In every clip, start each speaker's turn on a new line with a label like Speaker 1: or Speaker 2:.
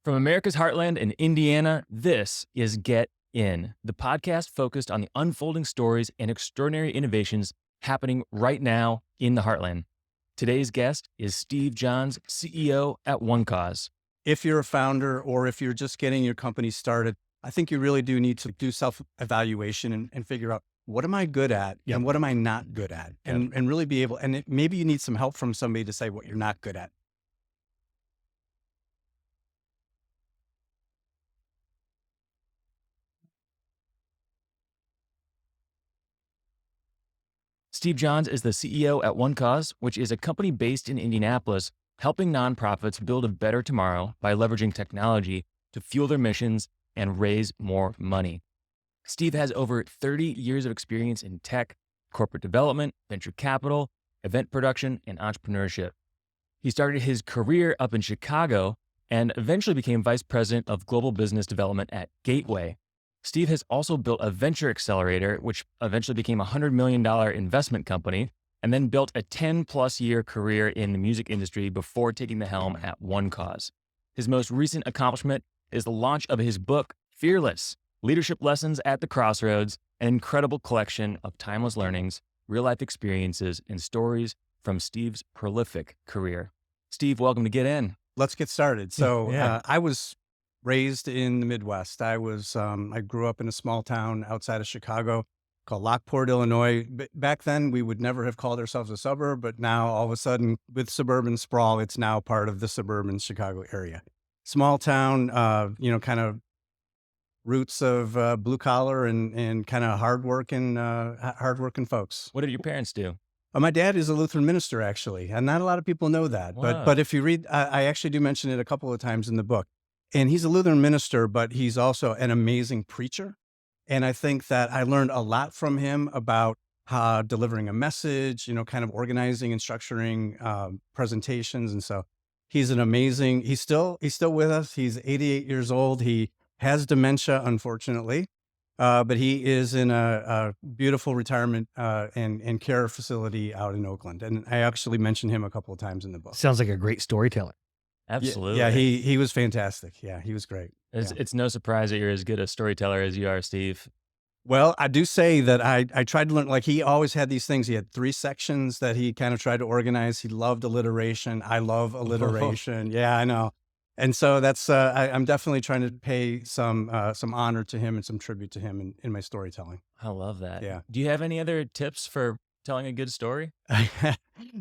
Speaker 1: From America's heartland in Indiana, this is Get In, the podcast focused on the unfolding stories and extraordinary innovations happening right now in the heartland. Today's guest is Steve Johns, CEO at OneCause.
Speaker 2: If you're a founder or if you're just getting your company started, I think you really do need to do self-evaluation and figure out, what am I good at and what am I not good at? And really be able, maybe you need some help from somebody to say what you're not good at.
Speaker 1: Steve Johns is the CEO at OneCause, which is a company based in Indianapolis, helping nonprofits build a better tomorrow by leveraging technology to fuel their missions and raise more money. Steve has over 30 years of experience in tech, corporate development, venture capital, event production, and entrepreneurship. He started his career up in Chicago and eventually became vice president of global business development at Gateway. Steve has also built a venture accelerator, which eventually became a $100 million investment company, and then built a 10-plus year career in the music industry before taking the helm at OneCause. His most recent accomplishment is the launch of his book, Fearless: Leadership Lessons at the Crossroads, an incredible collection of timeless learnings, real-life experiences, and stories from Steve's prolific career. Steve, welcome to Get In.
Speaker 2: Let's get started. So I was raised in the Midwest. I grew up in a small town outside of Chicago called Lockport, Illinois. Back then, we would never have called ourselves a suburb, but now all of a sudden, with suburban sprawl, it's now part of the suburban Chicago area. Small town, kind of roots of blue collar and kind of hardworking folks.
Speaker 1: What did your parents do?
Speaker 2: My dad is a Lutheran minister, actually, and not a lot of people know that.
Speaker 1: Wow.
Speaker 2: But if you read, I actually do mention it a couple of times in the book. And he's a Lutheran minister, but he's also an amazing preacher. And I think that I learned a lot from him about delivering a message, kind of organizing and structuring presentations. And so he's he's still with us. He's 88 years old. He has dementia, unfortunately, but he is in a beautiful retirement and care facility out in Oakland. And I actually mentioned him a couple of times in the book.
Speaker 3: Sounds like a great storyteller.
Speaker 1: Absolutely.
Speaker 2: Yeah, he was fantastic. Yeah, he was great.
Speaker 1: It's no surprise that you're as good a storyteller as you are, Steve.
Speaker 2: Well, I do say that I tried to learn, like he always had these things. He had 3 sections that he kind of tried to organize. He loved alliteration. I love alliteration. Yeah, I know. And so that's, I'm definitely trying to pay some honor to him and some tribute to him in my storytelling.
Speaker 1: I love that.
Speaker 2: Yeah.
Speaker 1: Do you have any other tips for telling a good story?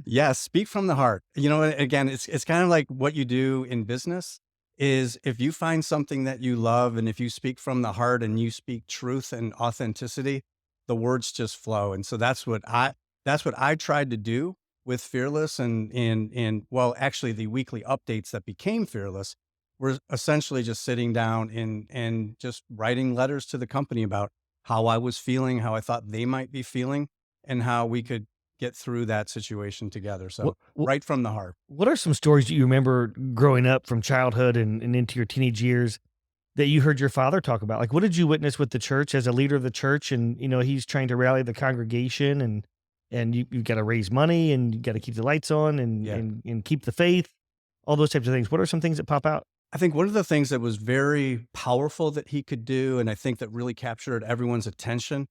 Speaker 2: Yeah, speak from the heart. Again, it's kind of like what you do in business is if you find something that you love and if you speak from the heart and you speak truth and authenticity, the words just flow. And so that's what I tried to do with Fearless and well, actually the weekly updates that became Fearless were essentially just sitting down and just writing letters to the company about how I was feeling, how I thought they might be feeling, and how we could get through that situation together. So right from the heart.
Speaker 3: What are some stories that you remember growing up from childhood and into your teenage years that you heard your father talk about? Like, what did you witness with the church as a leader of the church? And, he's trying to rally the congregation and you've got to raise money and you got to keep the lights on and keep the faith, all those types of things. What are some things that pop out?
Speaker 2: I think one of the things that was very powerful that he could do, and I think that really captured everyone's attention,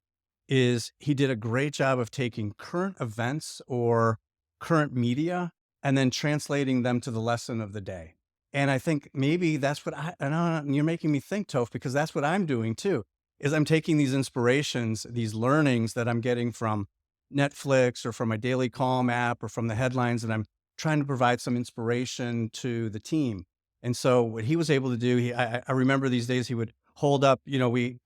Speaker 2: is he did a great job of taking current events or current media and then translating them to the lesson of the day. And I think maybe that's what and you're making me think, Toph, because that's what I'm doing too, is I'm taking these inspirations, these learnings that I'm getting from Netflix or from my Daily Calm app or from the headlines, and I'm trying to provide some inspiration to the team. And so what he was able to do, I remember these days he would hold up,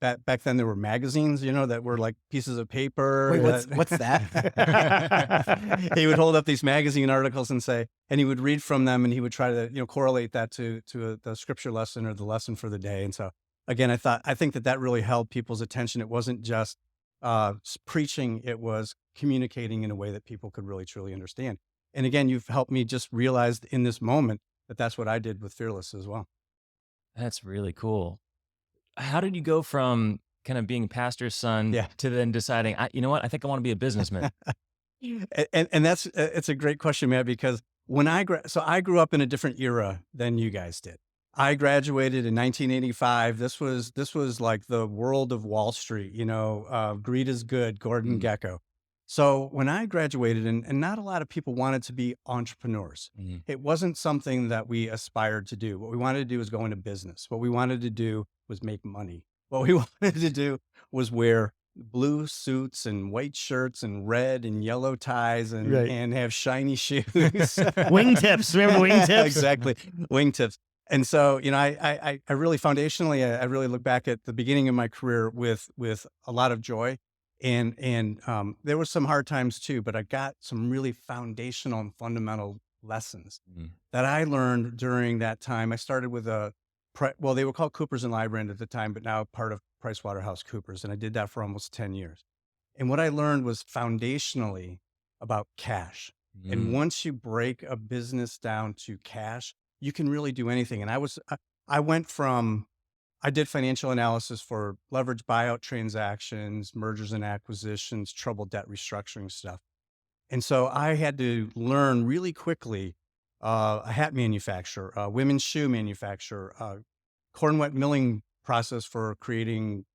Speaker 2: back then there were magazines, that were like pieces of paper.
Speaker 3: Wait, what's that?
Speaker 2: He would hold up these magazine articles and he would read from them and he would try to, correlate that to the scripture lesson or the lesson for the day. And so again, I think that really held people's attention. It wasn't just preaching, it was communicating in a way that people could really, truly understand. And again, you've helped me just realize in this moment that that's what I did with Fearless as well.
Speaker 1: That's really cool. How did you go from kind of being pastor's son to then deciding, I think I want to be a businessman?
Speaker 2: And it's a great question, Matt, because I grew up in a different era than you guys did. I graduated in 1985. This was like the world of Wall Street, greed is good, Gordon
Speaker 1: Mm,
Speaker 2: Gekko. So when I graduated, and not a lot of people wanted to be entrepreneurs.
Speaker 1: mm,
Speaker 2: It wasn't something that we aspired to do. What we wanted to do was go into business. What we wanted to do was make money. What we wanted to do was wear blue suits and white shirts and red and yellow ties and
Speaker 3: Right.
Speaker 2: and have shiny shoes.
Speaker 3: Wingtips. Remember wingtips?
Speaker 2: Exactly. Wingtips. And so, I really foundationally, I really look back at the beginning of my career with a lot of joy, and there were some hard times too, but I got some really foundational and fundamental lessons
Speaker 1: mm.
Speaker 2: that I learned during that time. I started with well, they were called Coopers and Lybrand at the time, but now part of PricewaterhouseCoopers, and I did that for almost 10 years. And what I learned was foundationally about cash. And
Speaker 1: Mm.
Speaker 2: once you break a business down to cash, you can really do anything. And I went from, I did financial analysis for leverage buyout transactions, mergers and acquisitions, troubled debt restructuring stuff. And so I had to learn really quickly a hat manufacturer, a women's shoe manufacturer, corn wet milling process for creating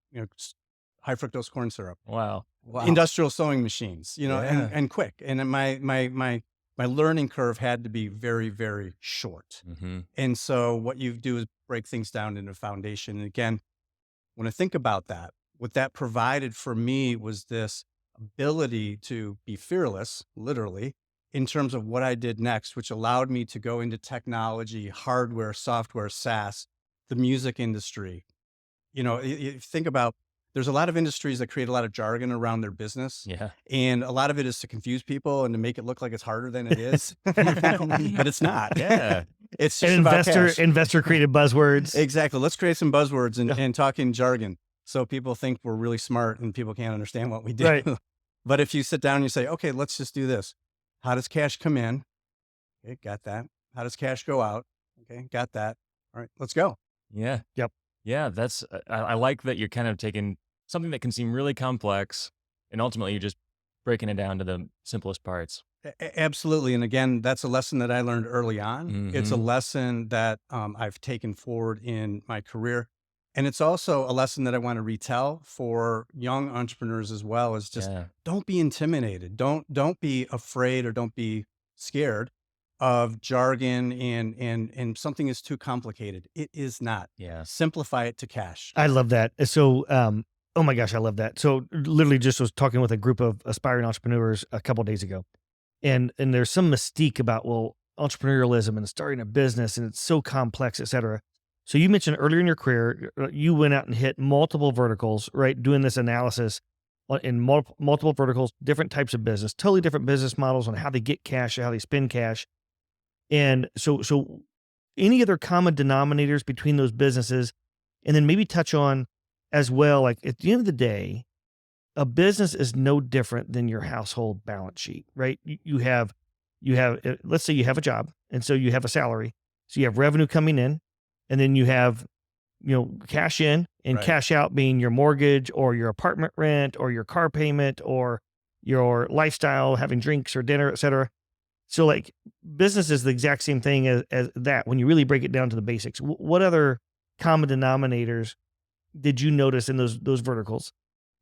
Speaker 2: high fructose corn syrup,
Speaker 1: Wow.
Speaker 2: industrial sewing machines,
Speaker 1: Yeah.
Speaker 2: and quick. And then my learning curve had to be very, very short.
Speaker 1: Mm-hmm.
Speaker 2: And so what you do is break things down into foundation. And again, when I think about that, what that provided for me was this ability to be fearless, literally, in terms of what I did next, which allowed me to go into technology, hardware, software, SaaS, the music industry. You think about, there's a lot of industries that create a lot of jargon around their business.
Speaker 1: Yeah.
Speaker 2: And a lot of it is to confuse people and to make it look like it's harder than it is, but it's not.
Speaker 1: Yeah.
Speaker 2: It's
Speaker 3: And
Speaker 2: just about cash.
Speaker 3: investor created buzzwords.
Speaker 2: Exactly. Let's create some buzzwords
Speaker 3: Yeah.
Speaker 2: and talk in jargon so people think we're really smart and people can't understand what we do.
Speaker 3: Right.
Speaker 2: But if you sit down and you say, okay, let's just do this. How does cash come in? Okay, got that. How does cash go out? Okay, got that. All right, let's go.
Speaker 1: Yeah.
Speaker 3: Yep.
Speaker 1: Yeah. That's, I like that you're kind of taking something that can seem really complex and ultimately you're just breaking it down to the simplest parts.
Speaker 2: Absolutely. And again, that's a lesson that I learned early on. It's a
Speaker 1: Mhm.
Speaker 2: lesson that I've taken forward in my career. And it's also a lesson that I want to retell for young entrepreneurs as well, is just
Speaker 1: Yeah.
Speaker 2: don't be intimidated. Don't be afraid or don't be scared of jargon and something is too complicated. It is not.
Speaker 1: Yeah.
Speaker 2: Simplify it to cash.
Speaker 3: I love that. So, oh my gosh, I love that. So, literally, just was talking with a group of aspiring entrepreneurs a couple of days ago, and there's some mystique about entrepreneurialism and starting a business, and it's so complex, et cetera. So, you mentioned earlier in your career, you went out and hit multiple verticals, right? Doing this analysis in multiple verticals, different types of business, totally different business models on how they get cash, how they spend cash, and so any other common denominators between those businesses, and then maybe touch on as well, like at the end of the day, a business is no different than your household balance sheet, right? You have, let's say you have a job, and so you have a salary, so you have revenue coming in, and then you have, cash in and
Speaker 2: Right.
Speaker 3: cash out being your mortgage or your apartment rent or your car payment or your lifestyle, having drinks or dinner, et cetera. So like business is the exact same thing as that when you really break it down to the basics. What other common denominators did you notice in those verticals?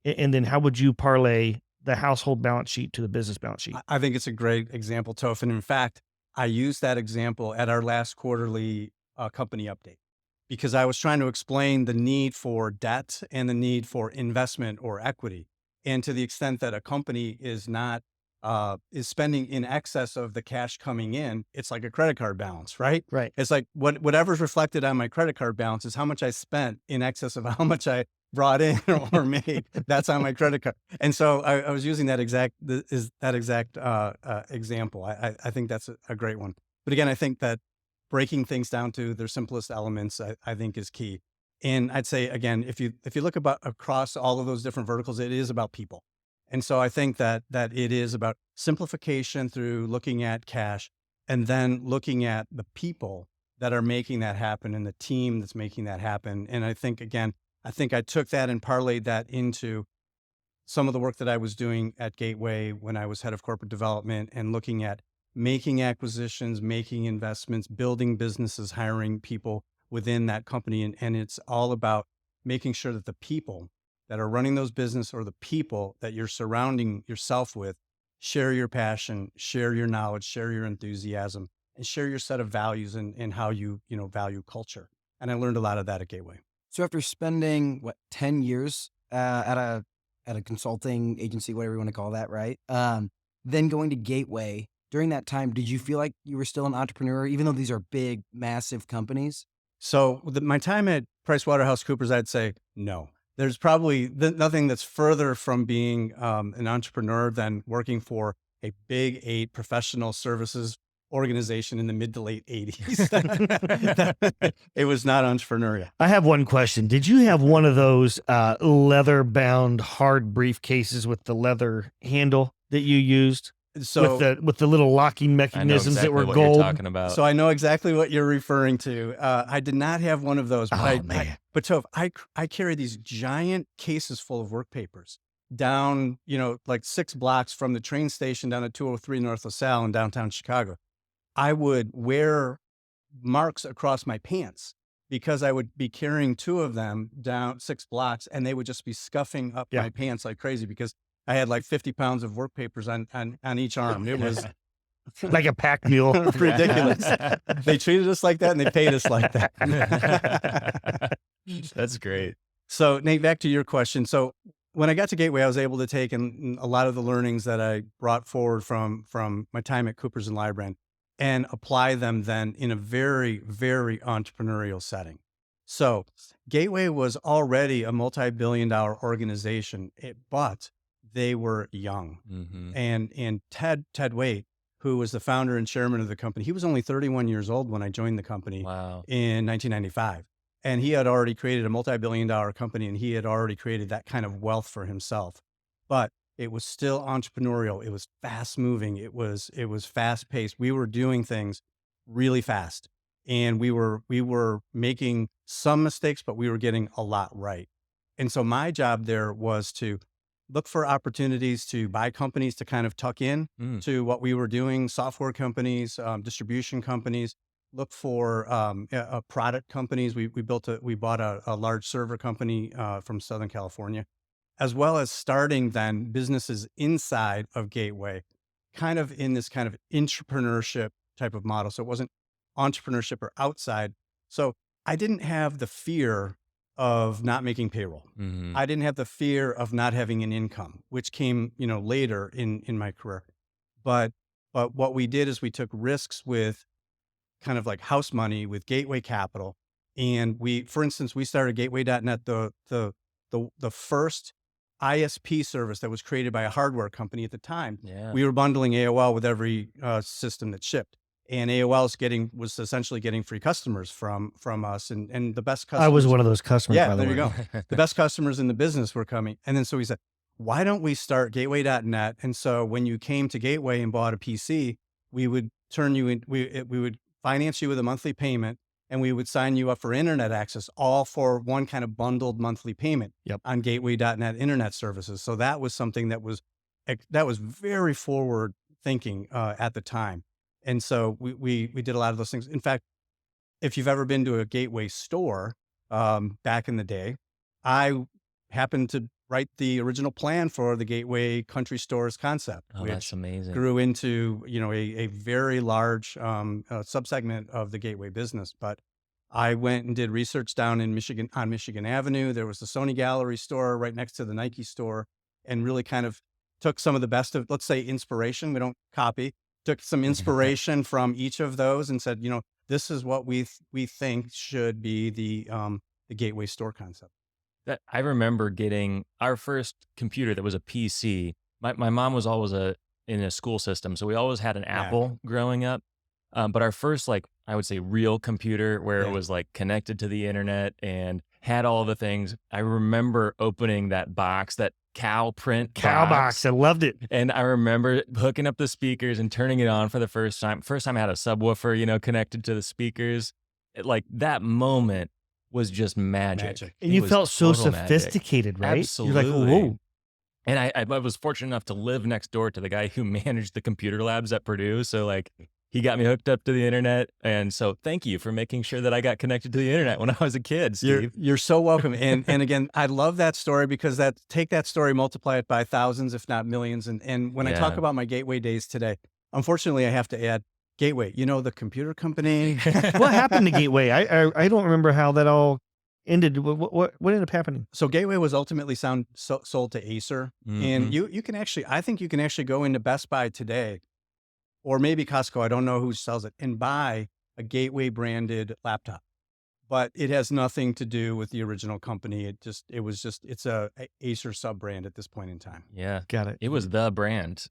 Speaker 3: And then how would you parlay the household balance sheet to the business balance sheet?
Speaker 2: I think it's a great example, Toph. And in fact, I used that example at our last quarterly company update because I was trying to explain the need for debt and the need for investment or equity. And to the extent that a company is not, is spending in excess of the cash coming in, it's like a credit card balance, right?
Speaker 3: Right.
Speaker 2: It's like whatever's reflected on my credit card balance is how much I spent in excess of how much I brought in or made. That's on my credit card. And so I was using that exact example. I think that's a great one. But again, I think that breaking things down to their simplest elements, I think is key. And I'd say, again, if you look across all of those different verticals, it is about people. And so I think that it is about simplification through looking at cash and then looking at the people that are making that happen and the team that's making that happen. And I think, again, I took that and parlayed that into some of the work that I was doing at Gateway when I was head of corporate development and looking at making acquisitions, making investments, building businesses, hiring people within that company. And it's all about making sure that the people that are running those business, or the people that you're surrounding yourself with, share your passion, share your knowledge, share your enthusiasm, and share your set of values and how you value culture. And I learned a lot of that at Gateway.
Speaker 4: So after spending 10 years at a consulting agency, whatever you want to call that, right? Then going to Gateway, during that time, did you feel like you were still an entrepreneur, even though these are big, massive companies?
Speaker 2: So my time at PricewaterhouseCoopers, I'd say no. There's probably nothing that's further from being an entrepreneur than working for a big 8 professional services organization in the mid to late 80s. It was not entrepreneurial.
Speaker 3: I have one question. Did you have one of those leather-bound hard briefcases with the leather handle that you used?
Speaker 2: So
Speaker 3: with the little locking
Speaker 1: I know
Speaker 3: mechanisms
Speaker 1: exactly
Speaker 3: that were
Speaker 1: what
Speaker 3: gold.
Speaker 1: you're talking about.
Speaker 2: So I know exactly what you're referring to. I did not have one of those, but
Speaker 3: man.
Speaker 2: but Toph, I carry these giant cases full of work papers down, like 6 blocks from the train station down at 203 North LaSalle in downtown Chicago. I would wear marks across my pants because I would be carrying 2 of them down 6 blocks, and they would just be scuffing up my pants like crazy because I had like 50 pounds of work papers on each arm. It was
Speaker 3: like a pack mule.
Speaker 2: ridiculous. They treated us like that, and they paid us like that.
Speaker 1: That's great.
Speaker 2: So Nate, back to your question. So when I got to Gateway, I was able to take in a lot of the learnings that I brought forward from my time at Coopers and Lybrand and apply them then in a very, very entrepreneurial setting. So Gateway was already a multi-billion-dollar organization, but they were young.
Speaker 1: Mm-hmm.
Speaker 2: And Ted Waite, who was the founder and chairman of the company, he was only 31 years old when I joined the company
Speaker 1: Wow.
Speaker 2: in 1995. And he had already created a multi-billion-dollar company, and he had already created that kind of wealth for himself. But it was still entrepreneurial. It was fast moving. It was fast paced. We were doing things really fast, and we were making some mistakes, but we were getting a lot right. And so my job there was to look for opportunities to buy companies to kind of tuck in to what we were doing, software companies, distribution companies, look for product companies. We bought a large server company from Southern California, as well as starting then businesses inside of Gateway, kind of in this kind of intrapreneurship type of model. So it wasn't entrepreneurship or outside. So I didn't have the fear of not making payroll.
Speaker 1: Mm-hmm.
Speaker 2: I didn't have the fear of not having an income, which came, later in my career. But what we did is we took risks with kind of like house money with Gateway Capital. And for instance, we started Gateway.net, the first ISP service that was created by a hardware company at the time.
Speaker 1: Yeah.
Speaker 2: We were bundling AOL with every system that shipped. And AOL was essentially getting free customers from us, and the best customers.
Speaker 3: I was one of those customers, by the way.
Speaker 2: There you go. The best customers in the business were coming. And then so we said, why don't we start Gateway.net? And so when you came to Gateway and bought a PC, we would turn you in, we would finance you with a monthly payment, and we would sign you up for internet access, all for one kind of bundled monthly payment on Gateway.net internet services. So that was something that was very forward thinking at the time. And so we did a lot of those things. In fact, if you've ever been to a Gateway store back in the day, I happened to write the original plan for the Gateway Country Stores concept,
Speaker 1: Oh,
Speaker 2: which
Speaker 1: that's amazing.
Speaker 2: grew into a very large subsegment of the Gateway business. But I went and did research down in Michigan on Michigan Avenue. There was the Sony Gallery store right next to the Nike store, and really kind of took some of the best of, let's say, inspiration. We don't copy. Took some inspiration from each of those and said, this is what we think should be the Gateway store concept.
Speaker 1: That I remember getting our first computer that was a PC. My mom was always in a school system, so we always had an Apple growing up. But our first, I would say, real computer where it was connected to the internet and had all the things. I remember opening that box, that cow box.
Speaker 3: I loved it.
Speaker 1: And I remember hooking up the speakers and turning it on for the first time. First time I had a subwoofer, connected to the speakers. That moment was just magic.
Speaker 3: And you felt so sophisticated, right?
Speaker 1: Absolutely.
Speaker 3: You're like, whoa.
Speaker 1: And I was fortunate enough to live next door to the guy who managed the computer labs at Purdue. So he got me hooked up to the internet. And so thank you for making sure that I got connected to the internet when I was a kid, Steve.
Speaker 2: You're so welcome. And again, I love that story because take that story, multiply it by thousands, if not millions. And when I talk about my Gateway days today, unfortunately, I have to add Gateway, the computer company.
Speaker 3: What happened to Gateway? I don't remember how that all ended. What ended up happening?
Speaker 2: So Gateway was ultimately sold to Acer. And I think you can actually go into Best Buy today, or maybe Costco, I don't know who sells it, and buy a Gateway branded laptop. But it has nothing to do with the original company. It's a Acer sub brand at this point in time.
Speaker 1: Yeah.
Speaker 3: Got it.
Speaker 1: It was the brand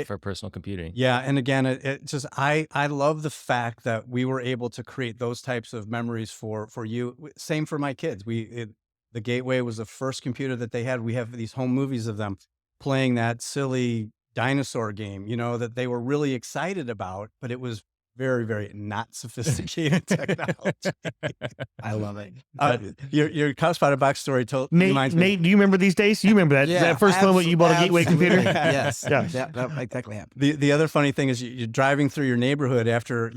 Speaker 1: for personal computing.
Speaker 2: Yeah. And again, I love the fact that we were able to create those types of memories for you. Same for my kids. The Gateway was the first computer that they had. We have these home movies of them playing that silly dinosaur game, that they were really excited about, but it was very, very not sophisticated technology.
Speaker 4: I love it.
Speaker 2: Your Cow Spotted Box story
Speaker 3: Nate, do you remember these days? You remember that?
Speaker 4: Yeah,
Speaker 3: that first moment you bought a Gateway computer?
Speaker 4: Yes.
Speaker 3: Yeah.
Speaker 4: That exactly happened.
Speaker 2: The other funny thing is you're driving through your neighborhood after,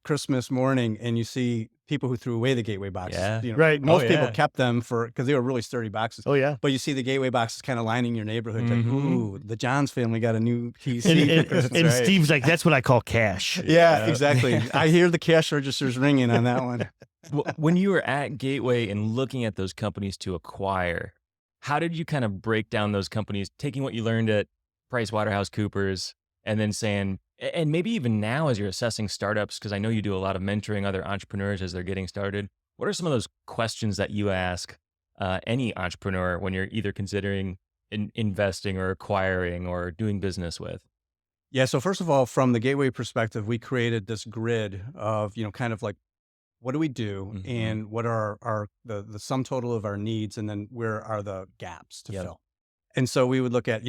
Speaker 2: Christmas morning, and you see people who threw away the Gateway boxes.
Speaker 1: Yeah.
Speaker 3: Right.
Speaker 2: Most people kept them because they were really sturdy boxes.
Speaker 3: Oh, yeah.
Speaker 2: But you see the Gateway boxes kind of lining your neighborhood. Like, ooh, the Johns family got a new PC.
Speaker 3: And Steve's like, that's what I call cash.
Speaker 2: Yeah, exactly. I hear the cash registers ringing on that one.
Speaker 1: When you were at Gateway and looking at those companies to acquire, how did you kind of break down those companies, taking what you learned at PricewaterhouseCoopers and then saying, and maybe even now as you're assessing startups, because I know you do a lot of mentoring other entrepreneurs as they're getting started, what are some of those questions that you ask any entrepreneur when you're either considering investing or acquiring or doing business with?
Speaker 2: Yeah. So first of all, from the Gateway perspective, we created this grid of, kind of like, what do we do and what are the sum total of our needs, and then where are the gaps to fill? And so we would look at,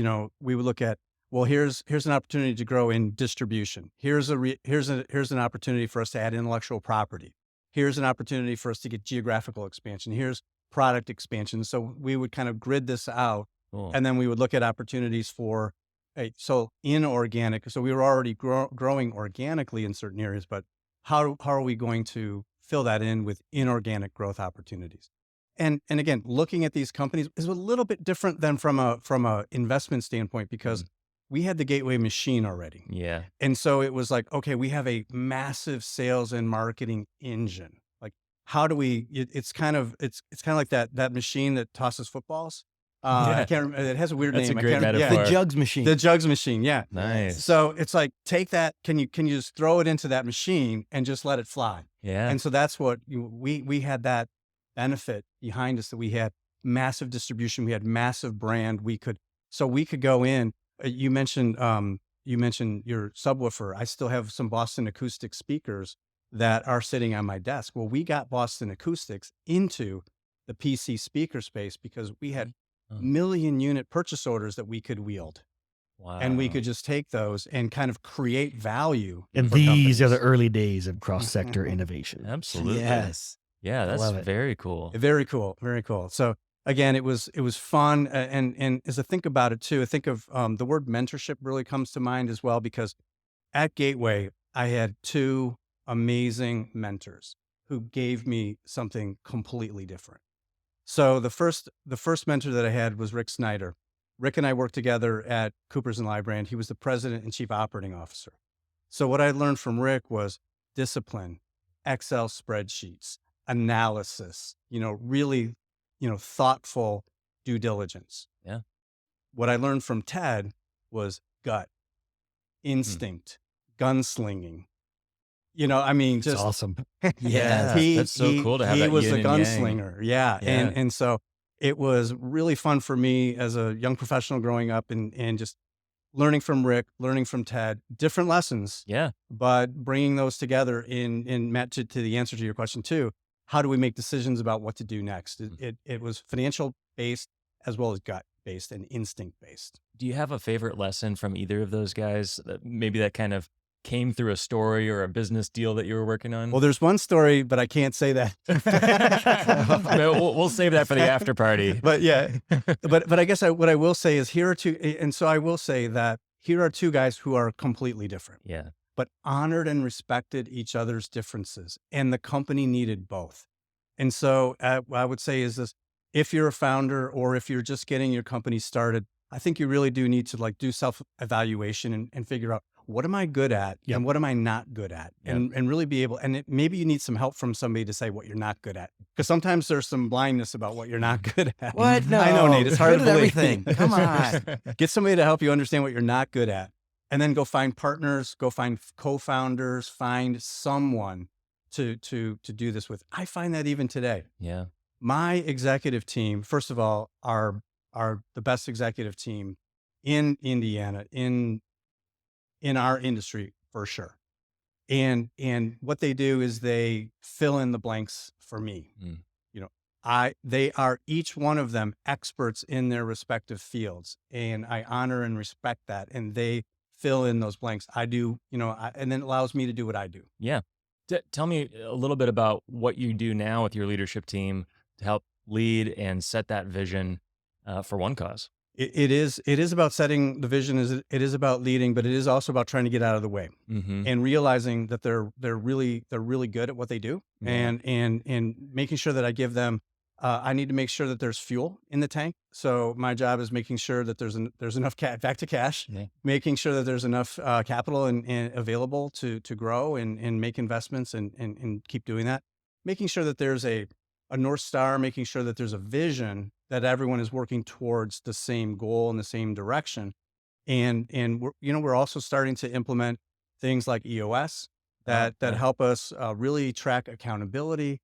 Speaker 2: well, here's an opportunity to grow in distribution. Here's an opportunity for us to add intellectual property. Here's an opportunity for us to get geographical expansion. Here's product expansion. So we would kind of grid this out, and then we would look at opportunities for inorganic. So we were already growing organically in certain areas, but how are we going to fill that in with inorganic growth opportunities? And again, looking at these companies is a little bit different than from a investment standpoint, because we had the Gateway machine already.
Speaker 1: Yeah.
Speaker 2: And so it was like, okay, we have a massive sales and marketing engine. Like, how do it's kind of like that machine that tosses footballs. I can't remember. It has a weird
Speaker 1: That's
Speaker 2: name.
Speaker 1: a great metaphor.
Speaker 4: The jugs machine.
Speaker 2: The jugs machine. Yeah.
Speaker 1: Nice.
Speaker 2: So it's like, take that. Can you just throw it into that machine and just let it fly?
Speaker 1: Yeah.
Speaker 2: And so that's what we had, that benefit behind us, that we had massive distribution. We had massive brand. We could go in. You mentioned your subwoofer. I still have some Boston Acoustic speakers that are sitting on my desk. Well, we got Boston Acoustics into the PC speaker space because we had million unit purchase orders that we could wield.
Speaker 1: Wow.
Speaker 2: And we could just take those and kind of create value.
Speaker 3: And these are the early days of cross-sector innovation.
Speaker 1: Absolutely.
Speaker 4: Yes.
Speaker 1: Yeah, that's very cool.
Speaker 2: Very cool. Very cool. So again, it was fun. And as I think about it too, I think of the word mentorship really comes to mind as well, because at Gateway, I had two amazing mentors who gave me something completely different. So the first mentor that I had was Rick Snyder. Rick and I worked together at Coopers & Lybrand. He was the president and chief operating officer. So what I learned from Rick was discipline, Excel spreadsheets, analysis, really, thoughtful due diligence.
Speaker 1: Yeah.
Speaker 2: What I learned from Ted was gut, instinct, gunslinging. Just
Speaker 3: It's awesome.
Speaker 1: Yeah. That's so cool to have
Speaker 2: he
Speaker 1: that
Speaker 2: was
Speaker 1: yin
Speaker 2: a
Speaker 1: and yang.
Speaker 2: gunslinger. Yeah. And so it was really fun for me as a young professional growing up and just learning from Rick, learning from Ted, different lessons.
Speaker 1: Yeah.
Speaker 2: But bringing those together in Matt, to the answer to your question too, how do we make decisions about what to do next? It was financial based as well as gut based and instinct based.
Speaker 1: Do you have a favorite lesson from either of those guys that maybe that kind of came through a story or a business deal that you were working on?
Speaker 2: Well, there's one story, but I can't say that.
Speaker 1: we'll save that for the after party.
Speaker 2: But yeah, but I guess what I will say is here are two, and so I will say that here are two guys who are completely different.
Speaker 1: Yeah.
Speaker 2: but honored and respected each other's differences. And the company needed both. And so what I would say is this: if you're a founder or if you're just getting your company started, I think you really do need to like do self-evaluation and figure out, what am I good at
Speaker 3: Yep.
Speaker 2: and what am I not good at?
Speaker 1: Yep.
Speaker 2: And really be able, and maybe you need some help from somebody to say what you're not good at. Because sometimes there's some blindness about what you're not good at.
Speaker 4: What? No,
Speaker 2: I know, Nate, it's hard
Speaker 4: good
Speaker 2: to
Speaker 4: at
Speaker 2: believe.
Speaker 4: everything. Come on.
Speaker 2: Get somebody to help you understand what you're not good at. And then go find partners, go find co-founders, find someone to do this with. I find that even today.
Speaker 1: Yeah.
Speaker 2: My executive team, first of all, are the best executive team in Indiana, in our industry for sure. And what they do is they fill in the blanks for me.
Speaker 1: Mm.
Speaker 2: You know, they are each one of them experts in their respective fields, and I honor and respect that. And they fill in those blanks. I do, and then it allows me to do what I do.
Speaker 1: Yeah. Tell me a little bit about what you do now with your leadership team to help lead and set that vision for OneCause.
Speaker 2: It is about setting the vision. It is about leading, but it is also about trying to get out of the way and realizing that they're really good at what they do, and making sure that I give them. I need to make sure that there's fuel in the tank. So my job is making sure that there's enough back to cash, making sure that there's enough capital and available to grow and make investments and keep doing that. Making sure that there's a North Star, making sure that there's a vision, that everyone is working towards the same goal in the same direction. And we're also starting to implement things like EOS that help us really track accountability,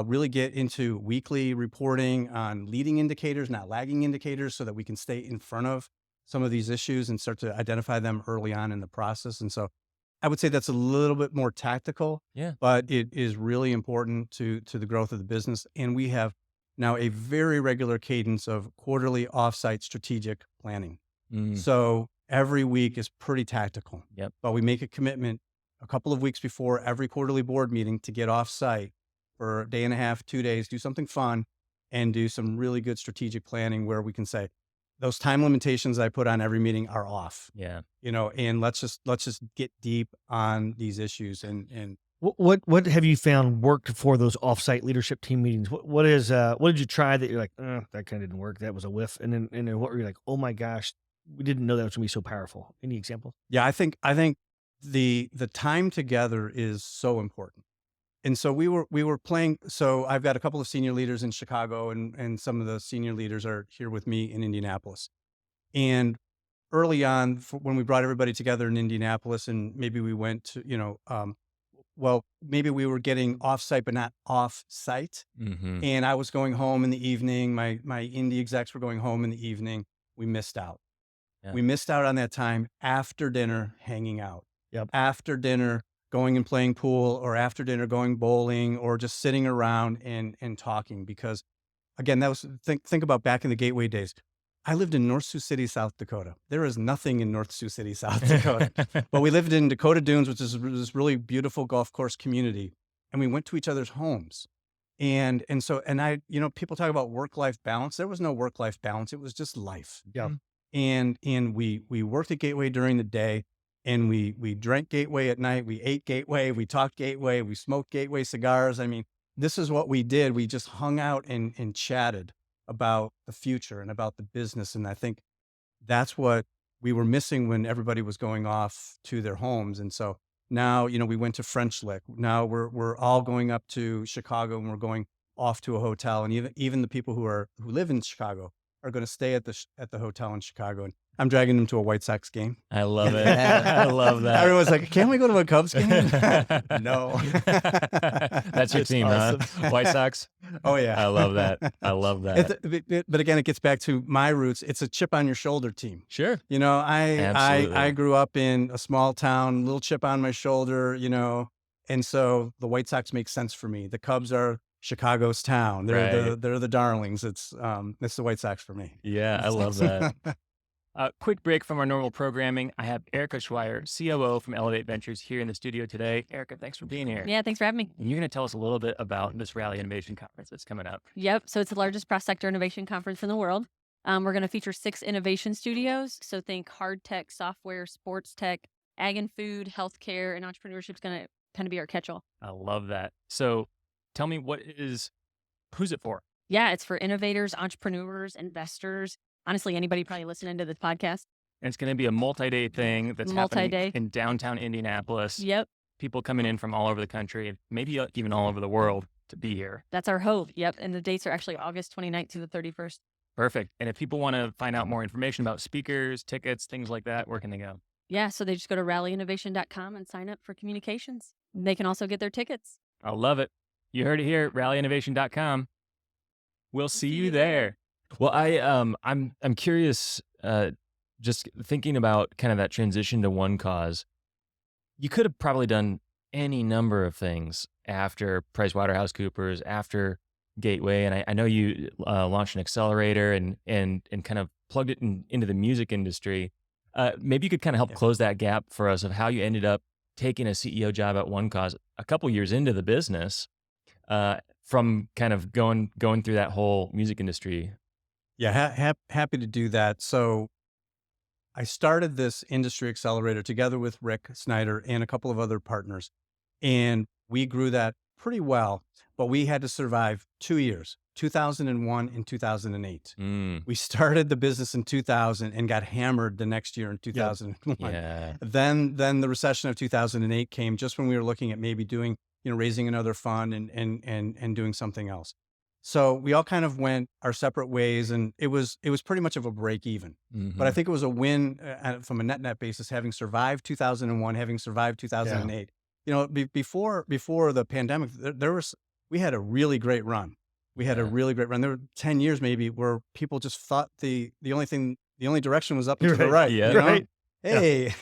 Speaker 2: really get into weekly reporting on leading indicators, not lagging indicators, so that we can stay in front of some of these issues and start to identify them early on in the process. And so I would say that's a little bit more tactical, but it is really important to the growth of the business. And we have now a very regular cadence of quarterly offsite strategic planning. So every week is pretty tactical, but we make a commitment a couple of weeks before every quarterly board meeting to get offsite for a day and a half, 2 days, do something fun, and do some really good strategic planning where we can say, those time limitations I put on every meeting are off. And let's just get deep on these issues. And
Speaker 3: what have you found worked for those offsite leadership team meetings? What did you try that you're like, that kind of didn't work, that was a whiff, and then what were you like, oh my gosh, we didn't know that was gonna be so powerful? Any examples?
Speaker 2: Yeah, I think the time together is so important. And so we were playing. So I've got a couple of senior leaders in Chicago, and some of the senior leaders are here with me in Indianapolis. And early on, when we brought everybody together in Indianapolis, and maybe we went to, maybe we were getting off-site, but not off-site. And I was going home in the evening. My indie execs were going home in the evening. We missed out. We missed out on that time after dinner, hanging out. After dinner, going and playing pool, or after dinner, going bowling, or just sitting around and talking. Because again, that was, think about back in the Gateway days. I lived in North Sioux City, South Dakota. There is nothing in North Sioux City, South Dakota, but we lived in Dakota Dunes, which is this really beautiful golf course community. And we went to each other's homes. And I, people talk about work-life balance. There was no work-life balance. It was just life. And we worked at Gateway during the day, and we drank Gateway at night. We ate Gateway. We talked Gateway. We smoked Gateway cigars. I mean, this is what we did. We just hung out and chatted about the future and about the business. And I think that's what we were missing when everybody was going off to their homes. And so now, we went to French Lick. Now we're all going up to Chicago, and we're going off to a hotel. And even the people who live in Chicago are going to stay at the hotel in Chicago. And I'm dragging them to a White Sox game.
Speaker 1: I love it. I love that.
Speaker 2: Everyone's like, can't we go to a Cubs game? No.
Speaker 1: That's your team, awesome. Huh? White Sox?
Speaker 2: Oh, yeah.
Speaker 1: I love that. I love that.
Speaker 2: But again, it gets back to my roots. It's a chip on your shoulder team.
Speaker 1: Sure.
Speaker 2: I grew up in a small town, little chip on my shoulder, and so the White Sox make sense for me. The Cubs are Chicago's town. They're the darlings. It's the White Sox for me.
Speaker 1: Yeah, I love that. Quick break from our normal programming. I have Erica Schweier, COO from Elevate Ventures, here in the studio today. Erica, thanks for being here.
Speaker 5: Yeah, thanks for having me.
Speaker 1: And you're going to tell us a little bit about this Rally Innovation Conference that's coming up.
Speaker 5: Yep. So it's the largest cross-sector innovation conference in the world. We're going to feature 6 innovation studios. So think hard tech, software, sports tech, ag and food, healthcare, and entrepreneurship is going to kind of be our catch-all.
Speaker 1: I love that. So tell me, who's it for?
Speaker 5: Yeah, it's for innovators, entrepreneurs, investors. Honestly, anybody probably listening to this podcast.
Speaker 1: And it's going to be a multi-day thing that's happening
Speaker 5: Multi-day.
Speaker 1: in downtown Indianapolis.
Speaker 5: Yep,
Speaker 1: People coming in from all over the country, maybe even all over the world to be here.
Speaker 5: that's our hope. Yep, and the dates are actually August 29th to the 31st.
Speaker 1: Perfect. And if people want to find out more information about speakers, tickets, things like that, where can they go?
Speaker 5: Yeah, so they just go to rallyinnovation.com and sign up for communications. They can also get their tickets.
Speaker 1: I love it. You heard it here, rallyinnovation.com. We'll see you there. Well, I'm curious, just thinking about kind of that transition to OneCause. You could have probably done any number of things after PricewaterhouseCoopers, after Gateway, and I know you launched an accelerator and kind of plugged it into the music industry. Maybe you could kind of help close that gap for us of how you ended up taking a CEO job at OneCause a couple years into the business, from kind of going through that whole music industry.
Speaker 2: Yeah, happy to do that. So I started this industry accelerator together with Rick Snyder and a couple of other partners, and we grew that pretty well, but we had to survive 2 years, 2001 and 2008. We started the business in 2000 and got hammered the next year in 2001.
Speaker 1: Yeah.
Speaker 2: Then the recession of 2008 came just when we were looking at maybe doing, raising another fund and doing something else. So we all kind of went our separate ways, and it was pretty much of a break even. But I think it was a win from a net basis, having survived 2001, having survived 2008. Before the pandemic, we had a really great run. There were 10 years maybe where people just thought the only direction was up and to the right.
Speaker 1: Yeah.
Speaker 2: Right. Hey,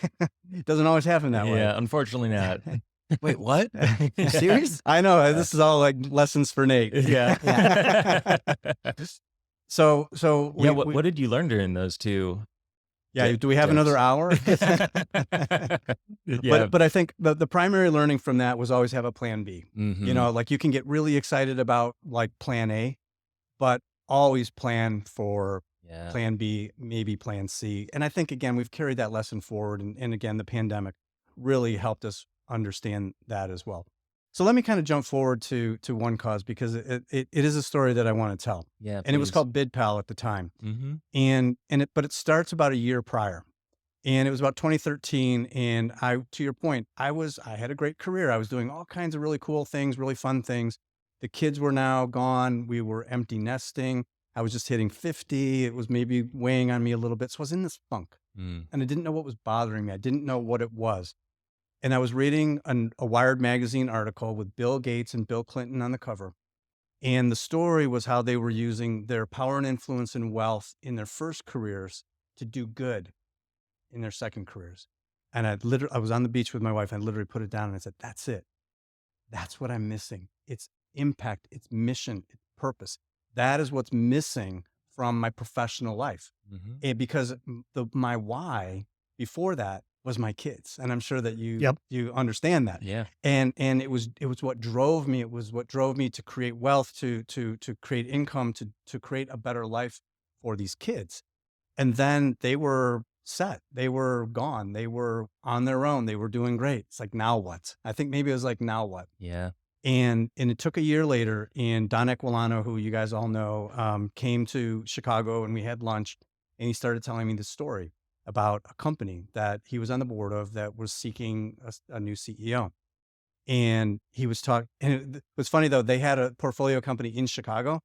Speaker 2: it doesn't always happen that way.
Speaker 1: Yeah, unfortunately not.
Speaker 4: Wait, what? You serious?
Speaker 2: I know. This is all like lessons for Nate.
Speaker 1: Yeah.
Speaker 2: So
Speaker 1: what did you learn during those two?
Speaker 2: Yeah. Do we have another hour?
Speaker 1: Yeah.
Speaker 2: But I think the primary learning from that was always have a plan B.
Speaker 1: Mhm.
Speaker 2: Like you can get really excited about like plan A, but always plan for
Speaker 1: Yeah.
Speaker 2: plan B, maybe plan C. And I think, again, we've carried that lesson forward. And again, the pandemic really helped us understand that as well. So let me kind of jump forward to OneCause, because it is a story that I want to tell.
Speaker 1: Yeah.
Speaker 2: And it was
Speaker 1: please.
Speaker 2: called BidPal at the time.
Speaker 1: Mhm.
Speaker 2: But it starts about a year prior. And it was about 2013. And to your point, I had a great career. I was doing all kinds of really cool things, really fun things. The kids were now gone. We were empty nesting. I was just hitting 50. It was maybe weighing on me a little bit. So I was in this funk, and I didn't know what was bothering me. I didn't know what it was. And I was reading a Wired magazine article with Bill Gates and Bill Clinton on the cover. And the story was how they were using their power and influence and wealth in their first careers to do good in their second careers. And I was on the beach with my wife, and I literally put it down and I said, that's it. That's what I'm missing. It's impact, it's mission, it's purpose. That is what's missing from my professional life. And because my why before that was my kids. And I'm sure that you understand that.
Speaker 1: Yeah.
Speaker 2: And it was what drove me. It was what drove me to create wealth, to create income, to create a better life for these kids. And then they were set. They were gone. They were on their own. They were doing great. It's like, now what? I think maybe it was like, now what?
Speaker 1: Yeah.
Speaker 2: And it took a year later, and Don Aquilano, who you guys all know, came to Chicago, and we had lunch, and he started telling me this story about a company that he was on the board of that was seeking a new CEO. And he was talking, and it was funny though, they had a portfolio company in Chicago,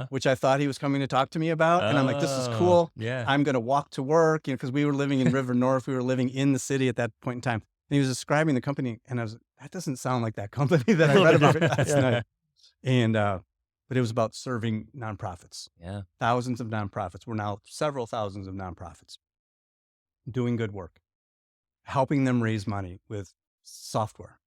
Speaker 2: which I thought he was coming to talk to me about. And I'm like, this is cool.
Speaker 1: Yeah.
Speaker 2: I'm going to walk to work, because we were living in River North. We were living in the city at that point in time. And he was describing the company, and I was, that doesn't sound like that company that I read about last night. And, but it was about serving nonprofits.
Speaker 1: Yeah.
Speaker 2: Thousands of nonprofits. We're now several thousands of nonprofits doing good work, helping them raise money with software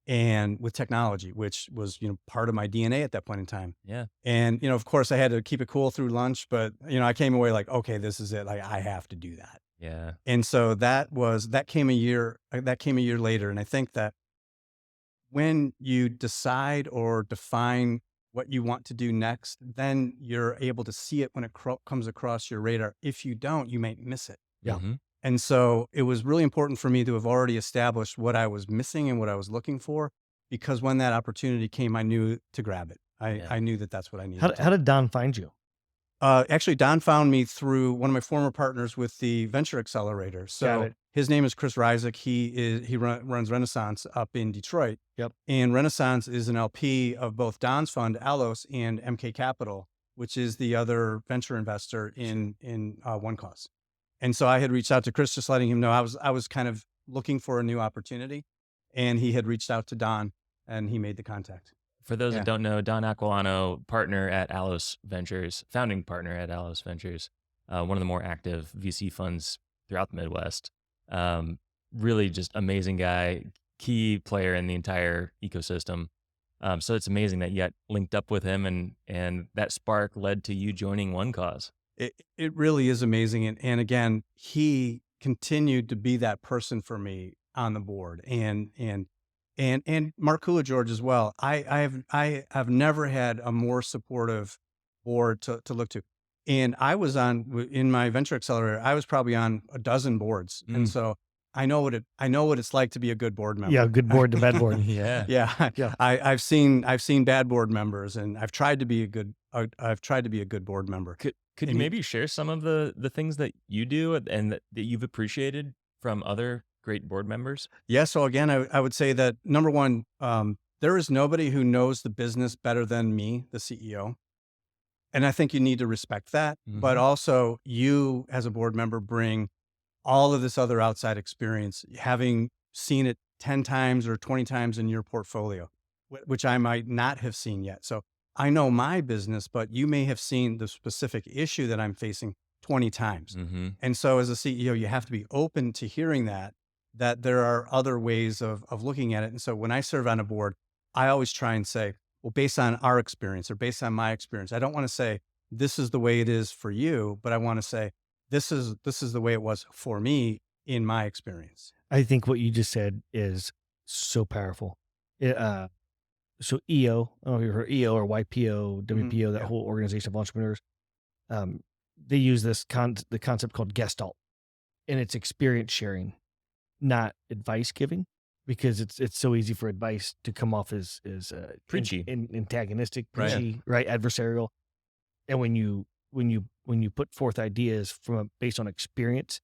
Speaker 2: and with technology, which was, part of my DNA at that point in time.
Speaker 1: Yeah.
Speaker 2: And, of course I had to keep it cool through lunch, but, I came away like, okay, this is it. Like, I have to do that.
Speaker 1: Yeah.
Speaker 2: And so that came a year later. And I think that when you decide or define what you want to do next, then you're able to see it when it comes across your radar. If you don't, you might miss it.
Speaker 1: Yeah.
Speaker 2: And so it was really important for me to have already established what I was missing and what I was looking for, because when that opportunity came, I knew to grab it. I knew that that's what I needed.
Speaker 3: How did Don find you?
Speaker 2: Actually, Don found me through one of my former partners with the Venture Accelerator.
Speaker 3: Got
Speaker 2: So
Speaker 3: it.
Speaker 2: his name is Chris Ryzik. He runs Renaissance up in Detroit.
Speaker 3: Yep.
Speaker 2: And Renaissance is an LP of both Don's fund, Alos, and MK Capital, which is the other venture investor in OneCause. And so I had reached out to Chris, just letting him know I was kind of looking for a new opportunity, and he had reached out to Don, and he made the contact.
Speaker 1: For those
Speaker 2: Yeah.
Speaker 1: that don't know, Don Aquilano, partner at Alos Ventures, founding partner at Alos Ventures, one of the more active VC funds throughout the Midwest. Really just amazing guy, key player in the entire ecosystem. So it's amazing that you got linked up with him, and that spark led to you joining OneCause.
Speaker 2: It really is amazing. And again, he continued to be that person for me on the board, and Mark Hula George as well. I have never had a more supportive board to look to. And I was in my venture accelerator, I was probably on a dozen boards. And so I know what it's like to be a good board member.
Speaker 3: Yeah, good board to bad board.
Speaker 1: Yeah.
Speaker 2: Yeah. I've seen bad board members, and I've tried to be a good board member.
Speaker 1: Could you maybe share some of the things that you do and that you've appreciated from other great board members?
Speaker 2: Yeah. So again, I would say that number one, there is nobody who knows the business better than me, the CEO. And I think you need to respect that. But also, you as a board member bring all of this other outside experience, having seen it 10 times or 20 times in your portfolio, which I might not have seen yet. So I know my business, but you may have seen the specific issue that I'm facing 20 times. And so as a CEO, you have to be open to hearing that there are other ways of looking at it. And so when I serve on a board, I always try and say, well, based on our experience or based on my experience, I don't want to say this is the way it is for you, but I want to say this is the way it was for me in my experience.
Speaker 3: I think what you just said is so powerful. So EO, I don't know if you heard EO or YPO, WPO, that whole organization of entrepreneurs, they use the concept called Gestalt, and it's experience sharing, not advice giving, because it's so easy for advice to come off as
Speaker 1: Preachy.
Speaker 3: antagonistic, preachy, right, adversarial. And when you put forth ideas based on experience,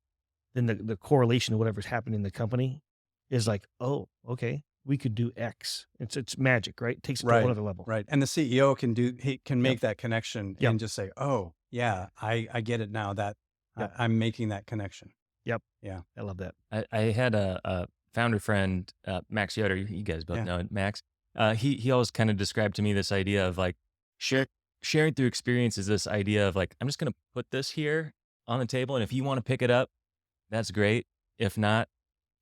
Speaker 3: then the correlation to whatever's happening in the company is like, oh, okay, we could do X. It's magic, right? It takes it to one other level.
Speaker 2: Right. And the CEO can make that connection and just say, oh yeah, I get it now, that I'm making that connection.
Speaker 3: Yep.
Speaker 2: Yeah.
Speaker 3: I love that.
Speaker 1: I had a founder friend, Max Yoder, you guys both know Max. He always kind of described to me this idea of like sharing through experience is this idea of like, I'm just going to put this here on the table, and if you want to pick it up, that's great. If not,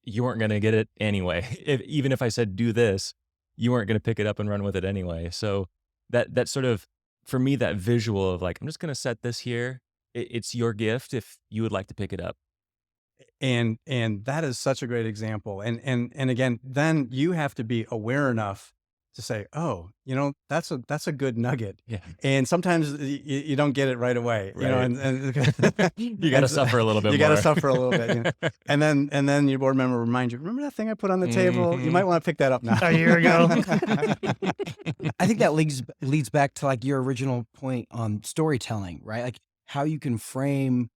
Speaker 1: you weren't going to get it anyway. Even if I said do this, you weren't going to pick it up and run with it anyway. So that sort of, for me, that visual of like, I'm just going to set this here. It's your gift if you would like to pick it up.
Speaker 2: And that is such a great example. And again, then you have to be aware enough to say, oh, that's a good nugget.
Speaker 1: Yeah.
Speaker 2: And sometimes you don't get it right away,
Speaker 1: Right.
Speaker 2: and
Speaker 1: You got to suffer a little bit.
Speaker 2: You got to suffer a little bit. And then your board member reminds you, remember that thing I put on the table? You might want to pick that up now.
Speaker 3: A year ago.
Speaker 4: I think that leads back to like your original point on storytelling, right? Like how you can frame,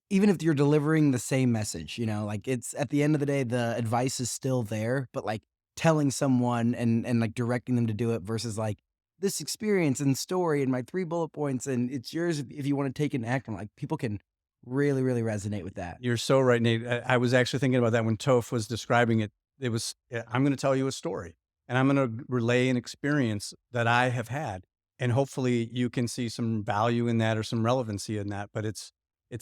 Speaker 4: even if you're delivering the same message, like it's at the end of the day, the advice is still there, but like telling someone and like directing them to do it versus like this experience and story and my 3 bullet points and it's yours if you want to take an act. And like people can really, really resonate with that.
Speaker 2: You're so right, Nate. I was actually thinking about that when Toph was describing it. It was, I'm going to tell you a story and I'm going to relay an experience that I have had. And hopefully you can see some value in that or some relevancy in that, but it's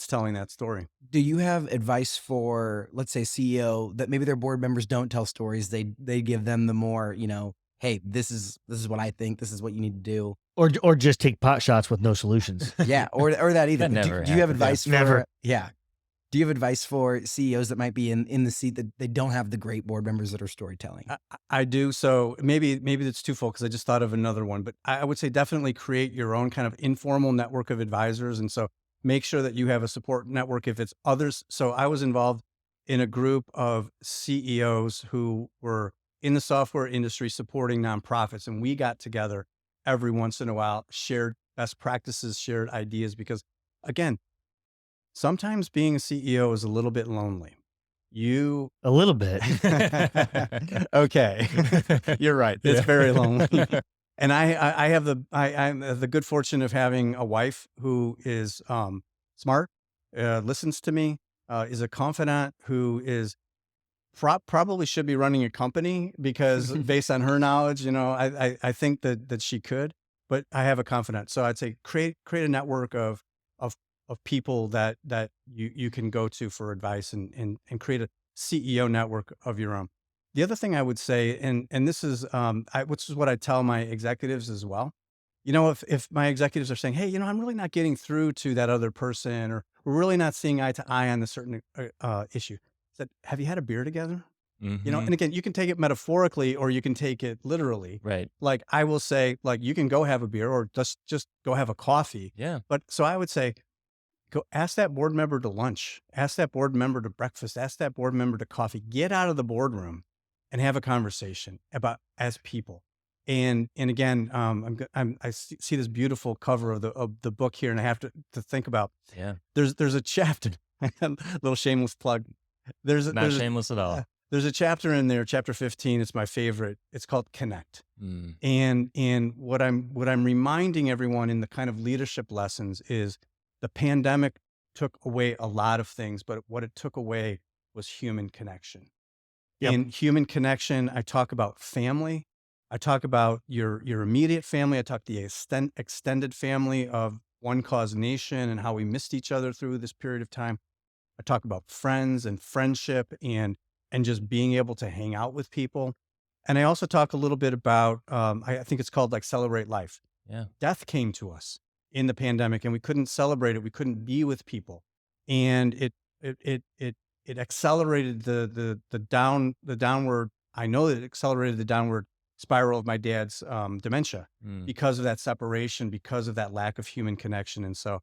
Speaker 2: telling that story.
Speaker 4: Do you have advice for, let's say, CEO that maybe their board members don't tell stories? They give them the more, hey, this is what I think. This is what you need to do.
Speaker 3: Or just take pot shots with no solutions.
Speaker 4: Yeah, or that either.
Speaker 1: That never
Speaker 4: Do you have
Speaker 1: happens.
Speaker 4: advice for?
Speaker 3: Never.
Speaker 4: Yeah. Do you have advice for CEOs that might be in the seat that they don't have the great board members that are storytelling?
Speaker 2: I do. So maybe it's twofold because I just thought of another one, but I would say definitely create your own kind of informal network of advisors. And so make sure that you have a support network if it's others. So I was involved in a group of CEOs who were in the software industry supporting nonprofits. And we got together every once in a while, shared best practices, shared ideas, because again, sometimes being a CEO is a little bit lonely.
Speaker 3: A little bit.
Speaker 2: Okay. You're right. It's very lonely. And I have the good fortune of having a wife who is smart, listens to me, is a confidant, who is probably should be running a company, because based on her knowledge, I think that she could, but I have a confidant. So I'd say create a network of people that you can go to for advice, and create a CEO network of your own. The other thing I would say, and this is which is what I tell my executives as well. If my executives are saying, hey, I'm really not getting through to that other person, or we're really not seeing eye to eye on a certain issue, said, have you had a beer together? And again, you can take it metaphorically or you can take it literally.
Speaker 1: Right.
Speaker 2: Like I will say, like, you can go have a beer or just go have a coffee.
Speaker 1: Yeah.
Speaker 2: But so I would say, go ask that board member to lunch, ask that board member to breakfast, ask that board member to coffee, get out of the boardroom and have a conversation about as people. And again, I see this beautiful cover of the book here, and I have to think about, there's a chapter, little shameless plug. There's
Speaker 1: Not shameless at all.
Speaker 2: There's a chapter in there, chapter 15. It's my favorite. It's called Connect. And what I'm reminding everyone in the kind of leadership lessons is the pandemic took away a lot of things, but what it took away was human connection. In human connection, I talk about family. I talk about your immediate family. I talk the extended family of OneCause Nation and how we missed each other through this period of time. I talk about friends and friendship and just being able to hang out with people. And I also talk a little bit about, I think it's called like Celebrate Life.
Speaker 1: Yeah.
Speaker 2: Death came to us in the pandemic and we couldn't celebrate it. We couldn't be with people. And it accelerated the downward. I know that it accelerated the downward spiral of my dad's dementia because of that separation, because of that lack of human connection. And so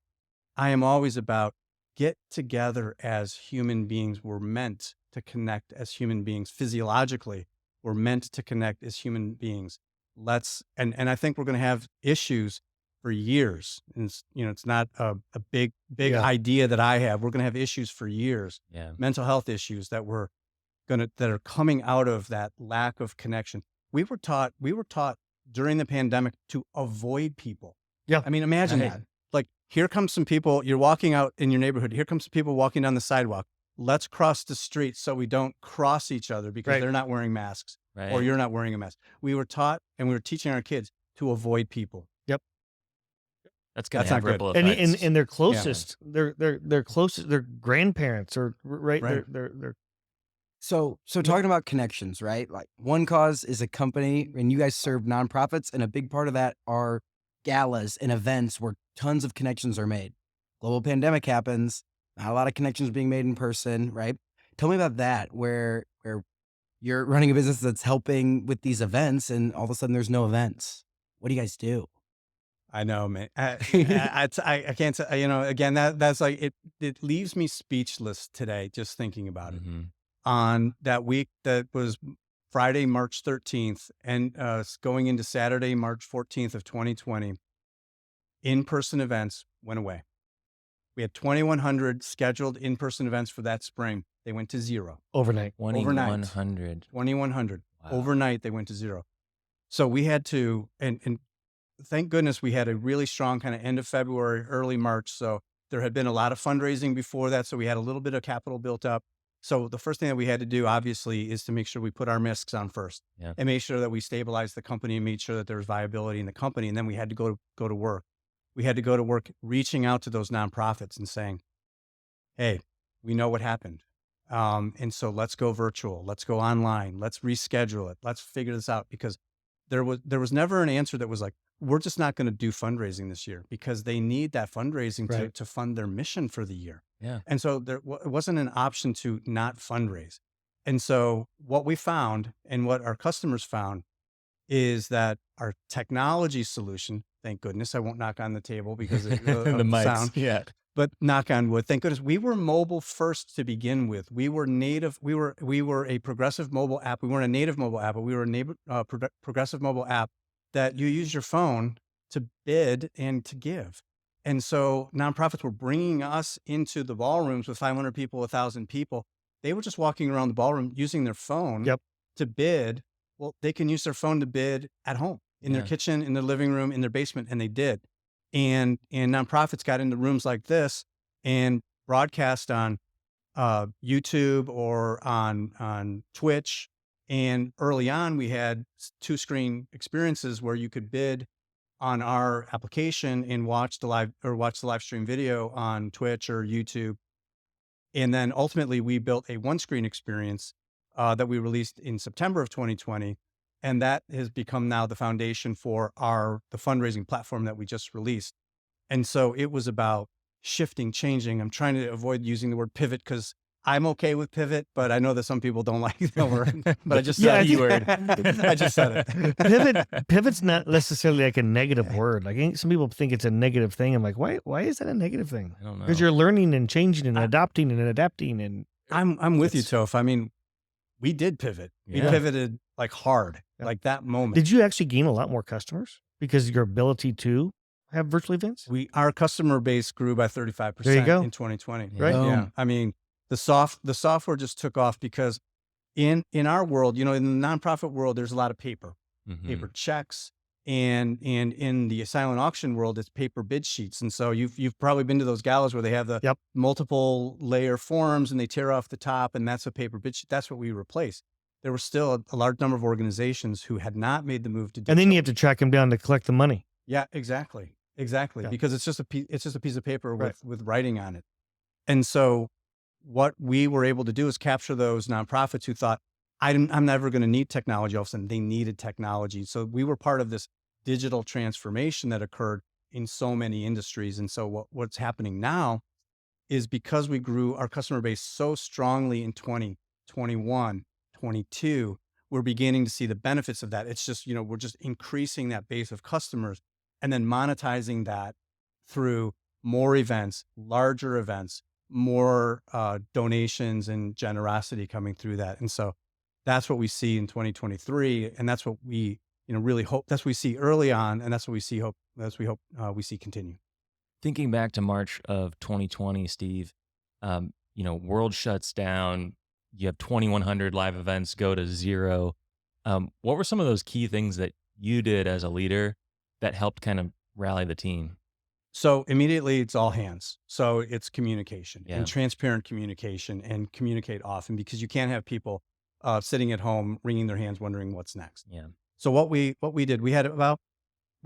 Speaker 2: I am always about get together as human beings. We're meant to connect as human beings physiologically. We're meant to connect as human beings. And I think we're going to have issues for years. And it's not a big idea that I have. We're going to have issues for years.
Speaker 1: Yeah.
Speaker 2: Mental health issues that are coming out of that lack of connection. We were taught during the pandemic to avoid people.
Speaker 3: Yeah.
Speaker 2: I mean, imagine that. Like, here comes some people, you're walking out in your neighborhood. Here comes some people walking down the sidewalk. Let's cross the street so we don't cross each other because they're not wearing masks or you're not wearing a mask. We were taught and we were teaching our kids to avoid people.
Speaker 3: Yep.
Speaker 1: That's going to have ripple
Speaker 3: and
Speaker 1: effects.
Speaker 3: and their closest, their closest, their grandparents or they're
Speaker 4: So talking about connections, right? Like OneCause is a company and you guys serve nonprofits, and a big part of that are galas and events where tons of connections are made. Global pandemic happens, not a lot of connections being made in person, right? Tell me about that, where you're running a business that's helping with these events and all of a sudden there's no events. What do you guys do?
Speaker 2: I know, man. I can't say, again, that's like, it leaves me speechless today, just thinking about it. On that week that was Friday, March 13th, and going into Saturday, March 14th of 2020, in-person events went away. We had 2,100 scheduled in-person events for that spring. They went to zero.
Speaker 3: overnight.
Speaker 1: 2,100.
Speaker 2: 2,100.
Speaker 1: Wow.
Speaker 2: Overnight, they went to zero. So we had to, and thank goodness we had a really strong kind of end of February, early March. So there had been a lot of fundraising before that. So we had a little bit of capital built up. So the first thing that we had to do, obviously, is to make sure we put our masks on first and make sure that we stabilized the company and made sure that there was viability in the company. And then we had to go to work. We had to go to work reaching out to those nonprofits and saying, hey, we know what happened. And so let's go virtual. Let's go online. Let's reschedule it. Let's figure this out, because there was never an answer that was like, we're just not going to do fundraising this year, because they need that fundraising to fund their mission for the year.
Speaker 1: Yeah.
Speaker 2: And so it wasn't an option to not fundraise. And so what we found and what our customers found is that our technology solution, thank goodness, I won't knock on the table because of
Speaker 1: the mics.
Speaker 2: sound.
Speaker 1: Yeah.
Speaker 2: but knock on wood, thank goodness, we were mobile first to begin with. We were native. We were a progressive mobile app. We weren't a native mobile app, but we were a progressive mobile app that you use your phone to bid and to give. And so nonprofits were bringing us into the ballrooms with 500 people, 1,000 people. They were just walking around the ballroom using their phone
Speaker 3: Yep.
Speaker 2: to bid. Well, they can use their phone to bid at home, in their kitchen, in their living room, in their basement, and they did. And nonprofits got into rooms like this and broadcast on YouTube or on Twitch. And early on, we had 2-screen experiences where you could bid on our application and watch the live stream video on Twitch or YouTube. And then ultimately, we built a 1-screen experience that we released in September of 2020. And that has become now the foundation for the fundraising platform that we just released. And so it was about shifting, changing. I'm trying to avoid using the word pivot because I'm okay with pivot, but I know that some people don't like the word. But I just said the word. I just said it.
Speaker 3: Pivot's not necessarily like a negative word. Like some people think it's a negative thing. I'm like, why is that a negative thing?
Speaker 1: I don't know.
Speaker 3: Because you're learning and changing and adopting and adapting. And
Speaker 2: I'm with you, Toph. I mean, we did pivot. We pivoted like hard, like that moment.
Speaker 3: Did you actually gain a lot more customers because of your ability to have virtual events?
Speaker 2: Our customer base grew by 35%
Speaker 3: There you go.
Speaker 2: in 2020.
Speaker 3: Right?
Speaker 2: Yeah. I mean, the software just took off because in our world, in the nonprofit world, there's a lot of paper checks, and in the silent auction world, it's paper bid sheets. And so you've probably been to those galas where they have the multiple layer forms and they tear off the top, and that's a paper bid sheet. That's what we replaced. There were still a large number of organizations who had not made the move to digital.
Speaker 3: And then you have to track them down to collect the money.
Speaker 2: Yeah, exactly. Yeah. Because it's just a piece of paper with writing on it. And so what we were able to do is capture those nonprofits who thought, I'm never going to need technology. All of a sudden, they needed technology. So we were part of this digital transformation that occurred in so many industries. And so what's happening now is because we grew our customer base so strongly in 2021, 22, we're beginning to see the benefits of that. It's just, we're just increasing that base of customers and then monetizing that through more events, larger events, more donations and generosity coming through that. And so that's what we see in 2023. And that's what we, really hope. That's what we see early on. And that's what we see we see continue.
Speaker 1: Thinking back to March of 2020, Steve, world shuts down. You have 2,100 live events go to zero. What were some of those key things that you did as a leader that helped kind of rally the team?
Speaker 2: So immediately it's all hands. So it's communication and transparent communication, and communicate often, because you can't have people sitting at home wringing their hands wondering what's next.
Speaker 1: Yeah.
Speaker 2: So what we did, we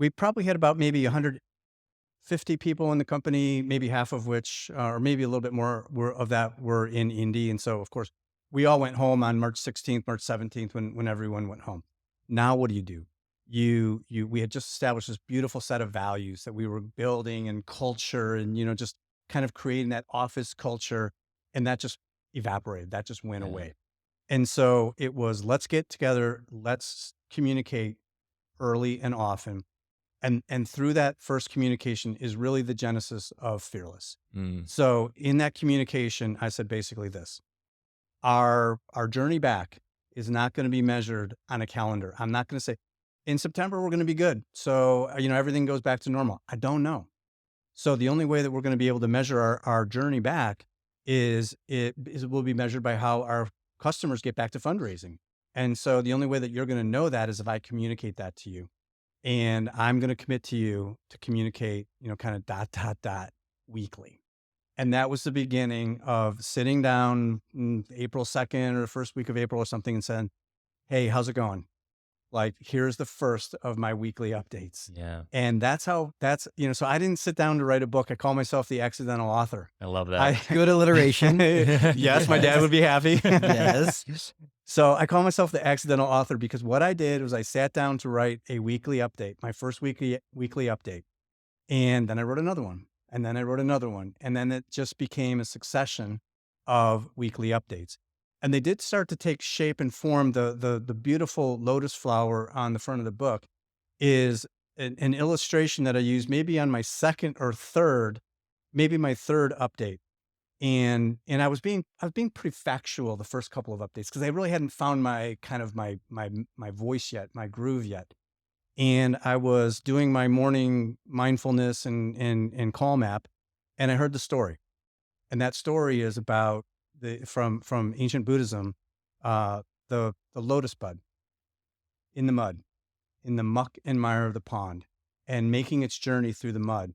Speaker 2: probably had about maybe 150 people in the company, maybe half of which, or maybe a little bit more were in Indy. And so of course we all went home on March 16th, March 17th, when everyone went home. Now, what do? We had just established this beautiful set of values that we were building, and culture, and, just kind of creating that office culture. And that just evaporated. That just went away. And so it was, let's get together, let's communicate early and often. And through that first communication is really the genesis of Fearless. So in that communication, I said basically this: our journey back is not going to be measured on a calendar. I'm not going to say, in September, we're going to be good, so, everything goes back to normal. I don't know. So the only way that we're going to be able to measure our journey back is it will be measured by how our customers get back to fundraising. And so the only way that you're going to know that is if I communicate that to you. And I'm going to commit to you to communicate, kind of ... weekly. And that was the beginning of sitting down April 2nd or the first week of April or something and saying, hey, how's it going? Like, here's the first of my weekly updates.
Speaker 1: Yeah.
Speaker 2: And so I didn't sit down to write a book. I call myself the accidental author.
Speaker 1: I love that.
Speaker 4: Good alliteration.
Speaker 2: Yes, my dad would be happy.
Speaker 4: Yes.
Speaker 2: So I call myself the accidental author because what I did was I sat down to write a weekly update, my first weekly update. And then I wrote another one. And then I wrote another one. And then it just became a succession of weekly updates. And they did start to take shape and form. The beautiful lotus flower on the front of the book is an illustration that I used maybe on my second or third maybe my third update. And I was being pretty factual the first couple of updates because I really hadn't found my kind of my voice yet, my groove yet. And I was doing my morning mindfulness and calm app, and I heard the story. And that story is about from ancient Buddhism, the lotus bud in the mud, in the muck and mire of the pond, and making its journey through the mud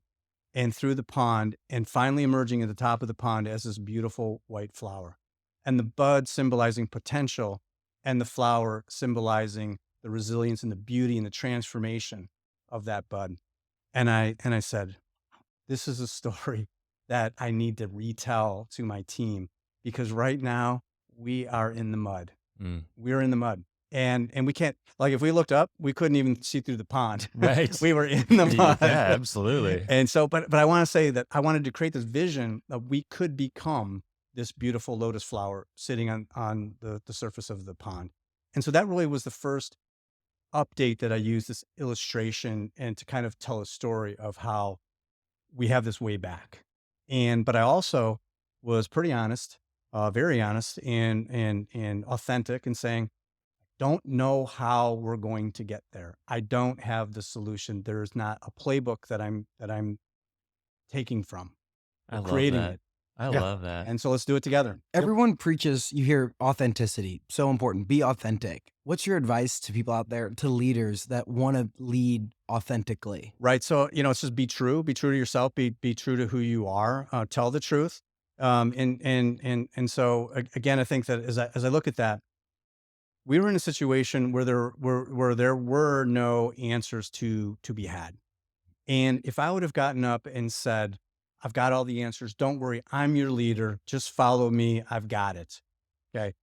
Speaker 2: and through the pond, and finally emerging at the top of the pond as this beautiful white flower. And the bud symbolizing potential, and the flower symbolizing the resilience and the beauty and the transformation of that bud. And I said, this is a story that I need to retell to my team, because right now we are in the mud. We're in the mud. And we can't, like, if we looked up, we couldn't even see through the pond.
Speaker 1: Right.
Speaker 2: We were in the mud.
Speaker 1: Yeah, absolutely.
Speaker 2: And so, but I want to say that I wanted to create this vision that we could become this beautiful lotus flower sitting on the surface of the pond. And so that really was the first update that I used, this illustration, and to kind of tell a story of how we have this way back. But I also was pretty honest, very honest and authentic, in saying, don't know how we're going to get there. I don't have the solution. There's not a playbook that I'm taking from.
Speaker 1: I love
Speaker 2: creating
Speaker 1: that.
Speaker 2: it.
Speaker 1: I love that.
Speaker 2: And so let's do it together.
Speaker 4: Everyone preaches, you hear authenticity, so important. Be authentic. What's your advice to people out there, to leaders that want to lead authentically?
Speaker 2: Right. So, it's just be true to yourself, be true to who you are, tell the truth. And so again, I think that as I look at that, we were in a situation where there were no answers to be had. And if I would have gotten up and said, I've got all the answers, don't worry, I'm your leader, just follow me, I've got it. Okay.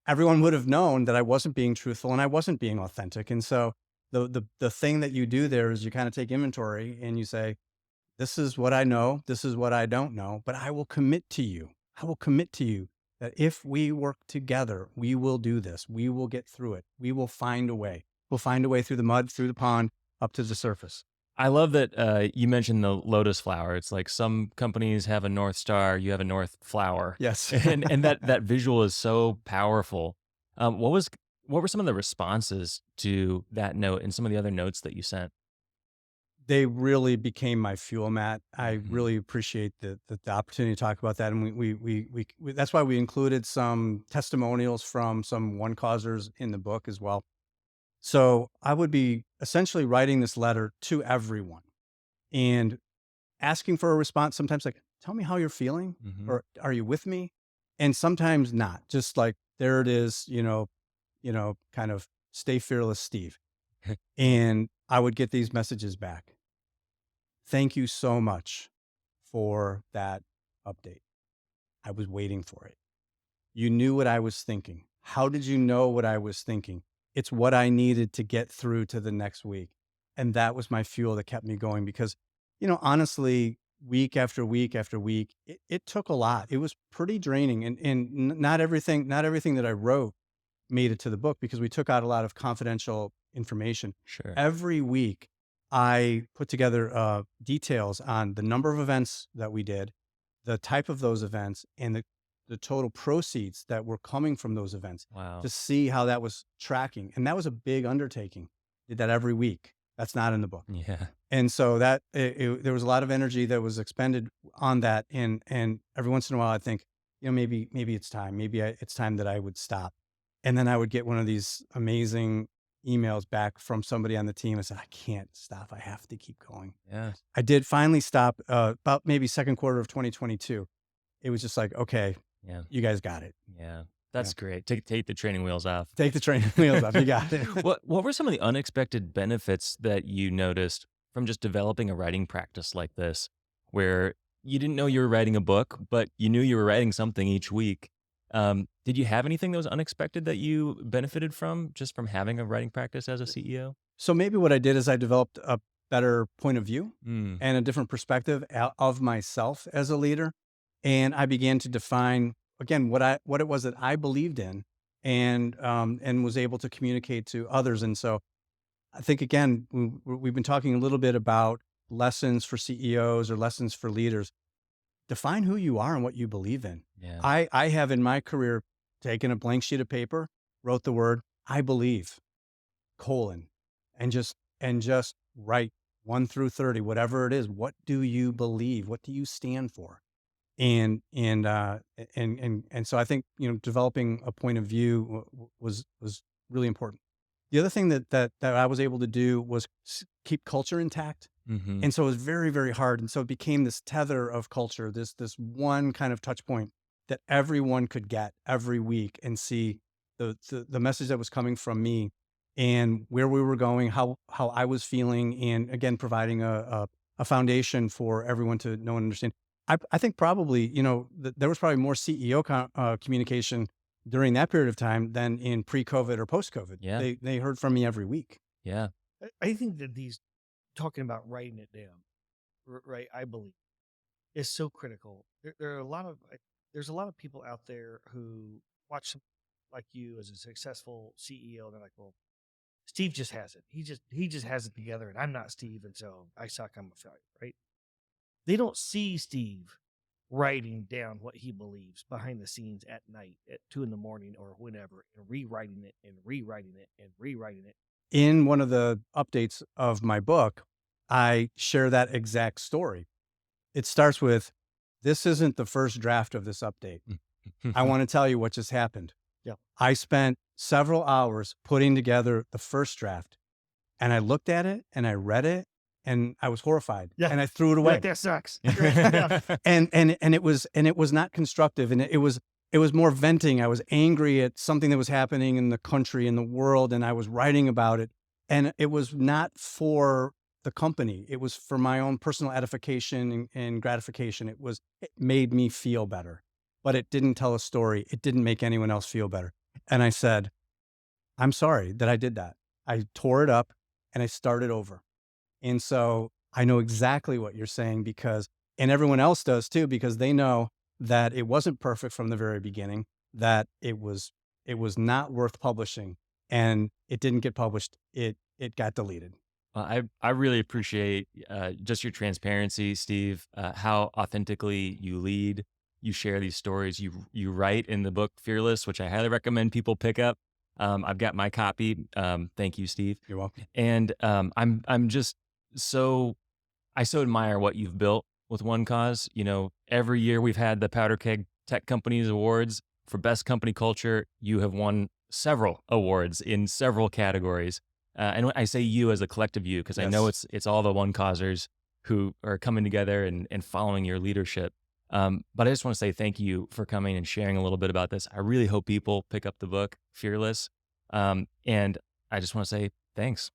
Speaker 2: Everyone would have known that I wasn't being truthful and I wasn't being authentic. And so the thing that you do there is you kind of take inventory and you say, this is what I know, this is what I don't know, but I will commit to you. I will commit to you that if we work together, we will do this. We will get through it. We will find a way. We'll find a way through the mud, through the pond, up to the surface.
Speaker 1: I love that you mentioned the lotus flower. It's like some companies have a North Star, you have a North flower.
Speaker 2: Yes.
Speaker 1: and that visual is so powerful. What were some of the responses to that note and some of the other notes that you sent?
Speaker 2: They really became my fuel, Matt. I
Speaker 1: Mhm.
Speaker 2: really appreciate the opportunity to talk about that. And we that's why we included some testimonials from some OneCausers in the book as well. So I would be essentially writing this letter to everyone and asking for a response. Sometimes like, tell me how you're feeling,
Speaker 1: Mhm.
Speaker 2: or are you with me? And sometimes not, just like, there it is, kind of stay fearless, Steve. And I would get these messages back. Thank you so much for that update. I was waiting for it. You knew what I was thinking. How did you know what I was thinking? It's what I needed to get through to the next week. And that was my fuel that kept me going, because, honestly, week after week after week, it took a lot. It was pretty draining. And not everything that I wrote made it to the book, because we took out a lot of confidential information.
Speaker 1: Sure.
Speaker 2: Every week, I put together details on the number of events that we did, the type of those events, and the total proceeds that were coming from those events,
Speaker 1: Wow.
Speaker 2: to see how that was tracking. And that was a big undertaking. Did that every week. That's not in the book.
Speaker 1: Yeah.
Speaker 2: And so that there was a lot of energy that was expended on that. And every once in a while, I think, maybe it's time. Maybe it's time that I would stop. And then I would get one of these amazing emails back from somebody on the team and said, I can't stop. I have to keep going.
Speaker 1: Yeah.
Speaker 2: I did finally stop about maybe second quarter of 2022. It was just like, okay,
Speaker 1: Yeah.
Speaker 2: you guys got it.
Speaker 1: Yeah. That's great. Take the training wheels off.
Speaker 2: Take the training wheels off. You got it.
Speaker 1: What were some of the unexpected benefits that you noticed from just developing a writing practice like this, where you didn't know you were writing a book, but you knew you were writing something each week? Did you have anything that was unexpected that you benefited from just from having a writing practice as a CEO?
Speaker 2: So maybe what I did is I developed a better point of view
Speaker 1: Mm.
Speaker 2: and a different perspective of myself as a leader. And I began to define, again, what it was that I believed in, and was able to communicate to others. And so I think, again, we've been talking a little bit about lessons for CEOs or lessons for leaders. define who you are and what you believe in.
Speaker 1: Yeah.
Speaker 2: I have in my career taken a blank sheet of paper, wrote the word I believe, colon, and just write 1 through 30, whatever it is. What do you believe? What do you stand for? And so I think, developing a point of view was really important. The other thing that I was able to do was keep culture intact.
Speaker 1: Mm-hmm.
Speaker 2: And so it was very, very hard. And so it became this tether of culture, this one kind of touch point that everyone could get every week and see the message that was coming from me and where we were going, how I was feeling, and again, providing a foundation for everyone to know and understand. I think probably, there was probably more CEO communication during that period of time than in pre-COVID or post-COVID.
Speaker 1: Yeah.
Speaker 2: They heard from me every week.
Speaker 1: Yeah.
Speaker 3: I think that talking about writing it down, right, I believe, is so critical. There are there's a lot of people out there who watch some like you as a successful CEO, and they're like, well, Steve just has it. He just has it together, and I'm not Steve, and so I suck. I'm a failure, right? They don't see Steve writing down what he believes behind the scenes at night at 2 a.m. or whenever, and rewriting it and rewriting it and rewriting it.
Speaker 2: In one of the updates of my book, I share that exact story. It starts with, this isn't the first draft of this update. I want to tell you what just happened.
Speaker 3: Yeah.
Speaker 2: I spent several hours putting together the first draft, and I looked at it and I read it and I was horrified.
Speaker 3: Yeah.
Speaker 2: And I threw it away.
Speaker 3: That sucks. Yeah.
Speaker 2: And it was not constructive, and it was more venting. I was angry at something that was happening in the country, in the world, and I was writing about it. And it was not for the company. It was for my own personal edification and gratification. It made me feel better, but it didn't tell a story. It didn't make anyone else feel better. And I said, I'm sorry that I did that. I tore it up and I started over. And so I know exactly what you're saying, and everyone else does too, because they know that it wasn't perfect from the very beginning, that it was not worth publishing, and it didn't get published. It got deleted.
Speaker 1: I really appreciate just your transparency, Steve, how authentically you lead. You share these stories. You write in the book Fearless, which I highly recommend people pick up. I've got my copy. Thank you, Steve.
Speaker 2: You're welcome.
Speaker 1: And I'm just I so admire what you've built with OneCause. Every year we've had the Powder Keg Tech Companies Awards for Best Company Culture. You have won several awards in several categories. And when I say you as a collective you, because I know it's all the OneCausers who are coming together and following your leadership. But I just want to say thank you for coming and sharing a little bit about this. I really hope people pick up the book Fearless. And I just want to say thanks.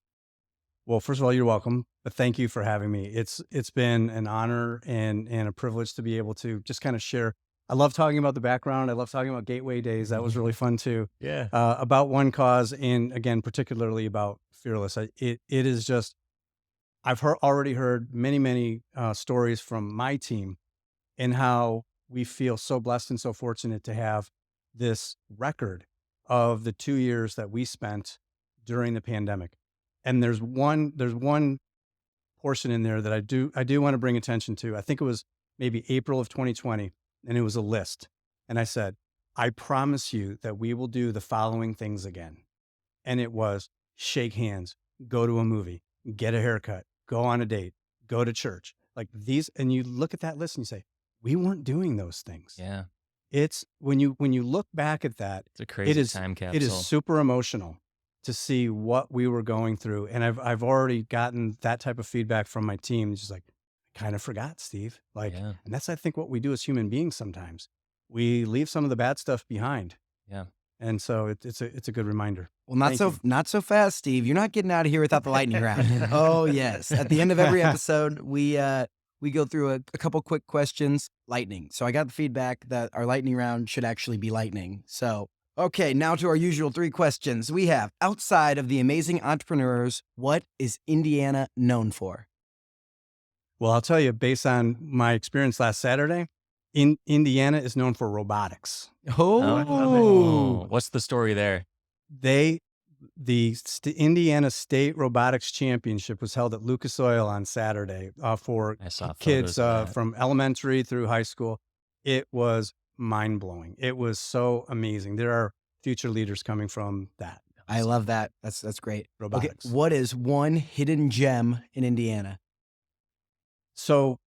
Speaker 2: Well, first of all, you're welcome. But thank you for having me. It's been an honor and a privilege to be able to just kind of share. I love talking about the background. I love talking about Gateway Days. That was really fun too.
Speaker 1: Yeah.
Speaker 2: About OneCause, and again, particularly about Fearless. It is just, I've already heard many stories from my team and how we feel so blessed and so fortunate to have this record of the 2 years that we spent during the pandemic. And there's one portion in there that I do want to bring attention to. I think it was maybe April of 2020, and it was a list. And I said, I promise you that we will do the following things again. And it was shake hands, go to a movie, get a haircut, go on a date, go to church. Like these, and you look at that list and you say, we weren't doing those things.
Speaker 1: Yeah.
Speaker 2: It's when you look back at that,
Speaker 1: it's a crazy time capsule.
Speaker 2: It is super emotional to see what we were going through. And I've already gotten that type of feedback from my team. It's just like, I kind of forgot, Steve. And that's, I think, what we do as human beings sometimes. We leave some of the bad stuff behind.
Speaker 1: Yeah.
Speaker 2: And so it's a good reminder.
Speaker 4: Well, not so fast, Steve. You're not getting out of here without the lightning round. Oh, yes. At the end of every episode, we go through a couple quick questions. Lightning. So I got the feedback that our lightning round should actually be lightning. So, okay, now to our usual 3 questions. We have, outside of the amazing entrepreneurs, what is Indiana known for?
Speaker 2: Well, I'll tell you, based on my experience last Saturday, Indiana is known for robotics.
Speaker 1: Oh, what's the story there?
Speaker 2: They the Indiana State Robotics Championship was held at Lucas Oil on Saturday for
Speaker 1: I saw
Speaker 2: kids
Speaker 1: photos of that.
Speaker 2: from elementary through high school. It was mind blowing. It was so amazing. There are future leaders coming from that.
Speaker 4: I love that. That's great.
Speaker 2: Robotics.
Speaker 4: Okay, what is one hidden gem in Indiana?
Speaker 2: So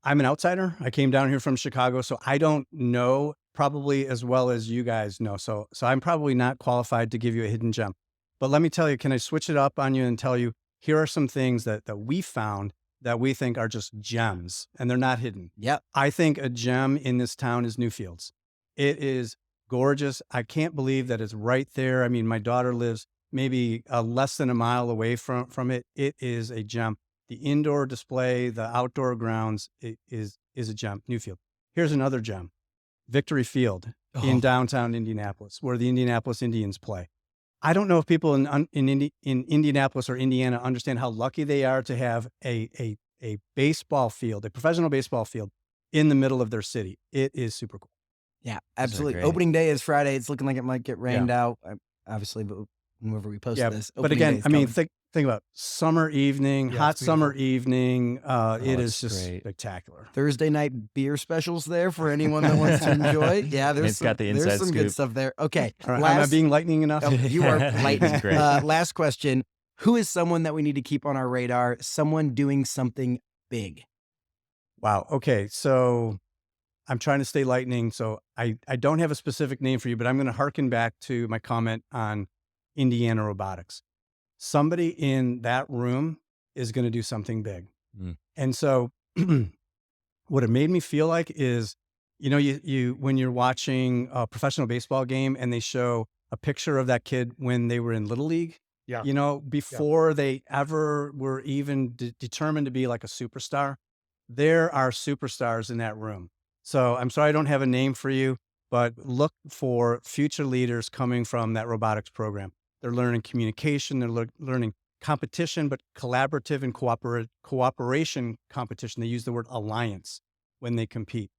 Speaker 2: I'm an outsider. I came down here from Chicago, so I don't know probably as well as you guys know. So I'm probably not qualified to give you a hidden gem. But let me tell you, can I switch it up on you and tell you, here are some things that we found that we think are just gems, and they're not hidden.
Speaker 4: Yep.
Speaker 2: I think a gem in this town is Newfields. It is gorgeous. I can't believe that it's right there. I mean, my daughter lives maybe less than a mile away from it. It is a gem. The indoor display, the outdoor grounds, it is a gem. Newfield. Here's another gem. Victory Field in downtown Indianapolis, where the Indianapolis Indians play. I don't know if people in Indianapolis or Indiana understand how lucky they are to have a baseball field, a professional baseball field in the middle of their city. It is super cool.
Speaker 4: Yeah,
Speaker 1: are
Speaker 4: absolutely.
Speaker 1: great.
Speaker 4: Opening day is Friday. It's looking like it might get rained out. Obviously, but whenever we post this,
Speaker 2: but
Speaker 4: opening day
Speaker 2: again,
Speaker 4: is
Speaker 2: I mean,
Speaker 4: coming.
Speaker 2: think about summer evening,
Speaker 3: Yeah,
Speaker 2: hot
Speaker 3: it's beautiful.
Speaker 2: summer evening. It
Speaker 1: it's
Speaker 2: is just
Speaker 1: great.
Speaker 2: spectacular.
Speaker 4: Thursday night beer specials there for anyone that wants to enjoy. Yeah,
Speaker 1: It's got the
Speaker 4: there's
Speaker 1: inside
Speaker 4: some
Speaker 1: scoop.
Speaker 4: good stuff there. Okay,
Speaker 2: All right, am I being lightning enough?
Speaker 4: Oh, you are
Speaker 1: This
Speaker 4: lightning.
Speaker 1: is great.
Speaker 4: Last question: who is someone that we need to keep on our radar? Someone doing something big.
Speaker 2: Wow. Okay. So I'm trying to stay lightning. So I don't have a specific name for you, but I'm going to harken back to my comment on Indiana robotics. Somebody in that room is going to do something big.
Speaker 1: Mm.
Speaker 2: And so what it made me feel like is, you when you're watching a professional baseball game and they show a picture of that kid when they were in Little League,
Speaker 3: Yeah.
Speaker 2: before they ever were even determined to be like a superstar, there are superstars in that room. So I'm sorry I don't have a name for you, but look for future leaders coming from that robotics program. They're learning communication, they're learning competition, but collaborative and cooperation competition. They use the word alliance when they compete.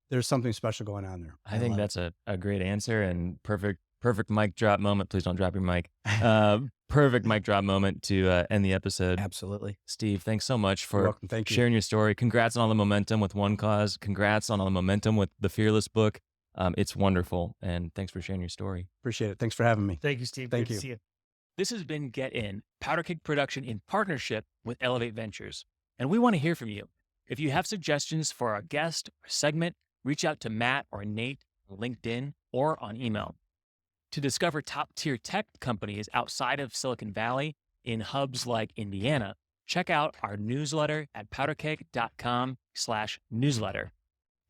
Speaker 2: There's something special going on there.
Speaker 1: I think
Speaker 4: love
Speaker 1: that's a great answer and perfect mic drop moment. Please don't drop your mic. Perfect mic drop moment to end the episode.
Speaker 4: Absolutely.
Speaker 1: Steve, thanks so much
Speaker 2: You're
Speaker 1: for
Speaker 2: welcome. Thank you.
Speaker 1: sharing your story. Congrats on all the momentum with OneCause. Congrats on all the momentum with the Fearless book. It's wonderful. And thanks for sharing your story.
Speaker 2: Appreciate it. Thanks for having me.
Speaker 3: Thank you, Steve.
Speaker 2: Thank
Speaker 3: Good
Speaker 2: you.
Speaker 3: to see you.
Speaker 1: This has been Get In, Powder Keg production in partnership with Elevate Ventures. And we want to hear from you. If you have suggestions for our guest or segment, reach out to Matt or Nate on LinkedIn or on email. To discover top-tier tech companies outside of Silicon Valley in hubs like Indiana, check out our newsletter at powderkeg.com/newsletter.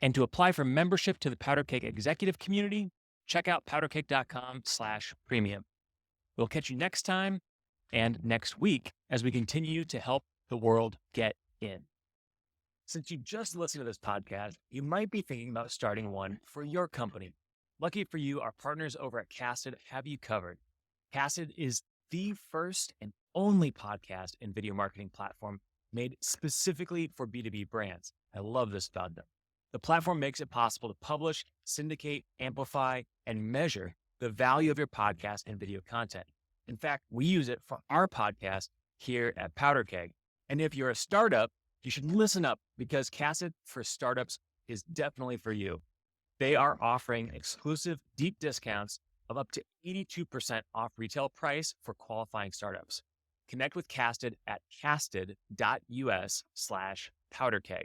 Speaker 1: And to apply for membership to the Powder Keg executive community, check out powderkeg.com/premium. We'll catch you next time and next week as we continue to help the world get in. Since you just listened to this podcast, you might be thinking about starting one for your company. Lucky for you, our partners over at Casted have you covered. Casted is the first and only podcast and video marketing platform made specifically for B2B brands. I love this about them. The platform makes it possible to publish, syndicate, amplify, and measure the value of your podcast and video content. In fact, we use it for our podcast here at Powder Keg. And if you're a startup, you should listen up because Casted for Startups is definitely for you. They are offering exclusive deep discounts of up to 82% off retail price for qualifying startups. Connect with Casted at casted.us/powderkeg.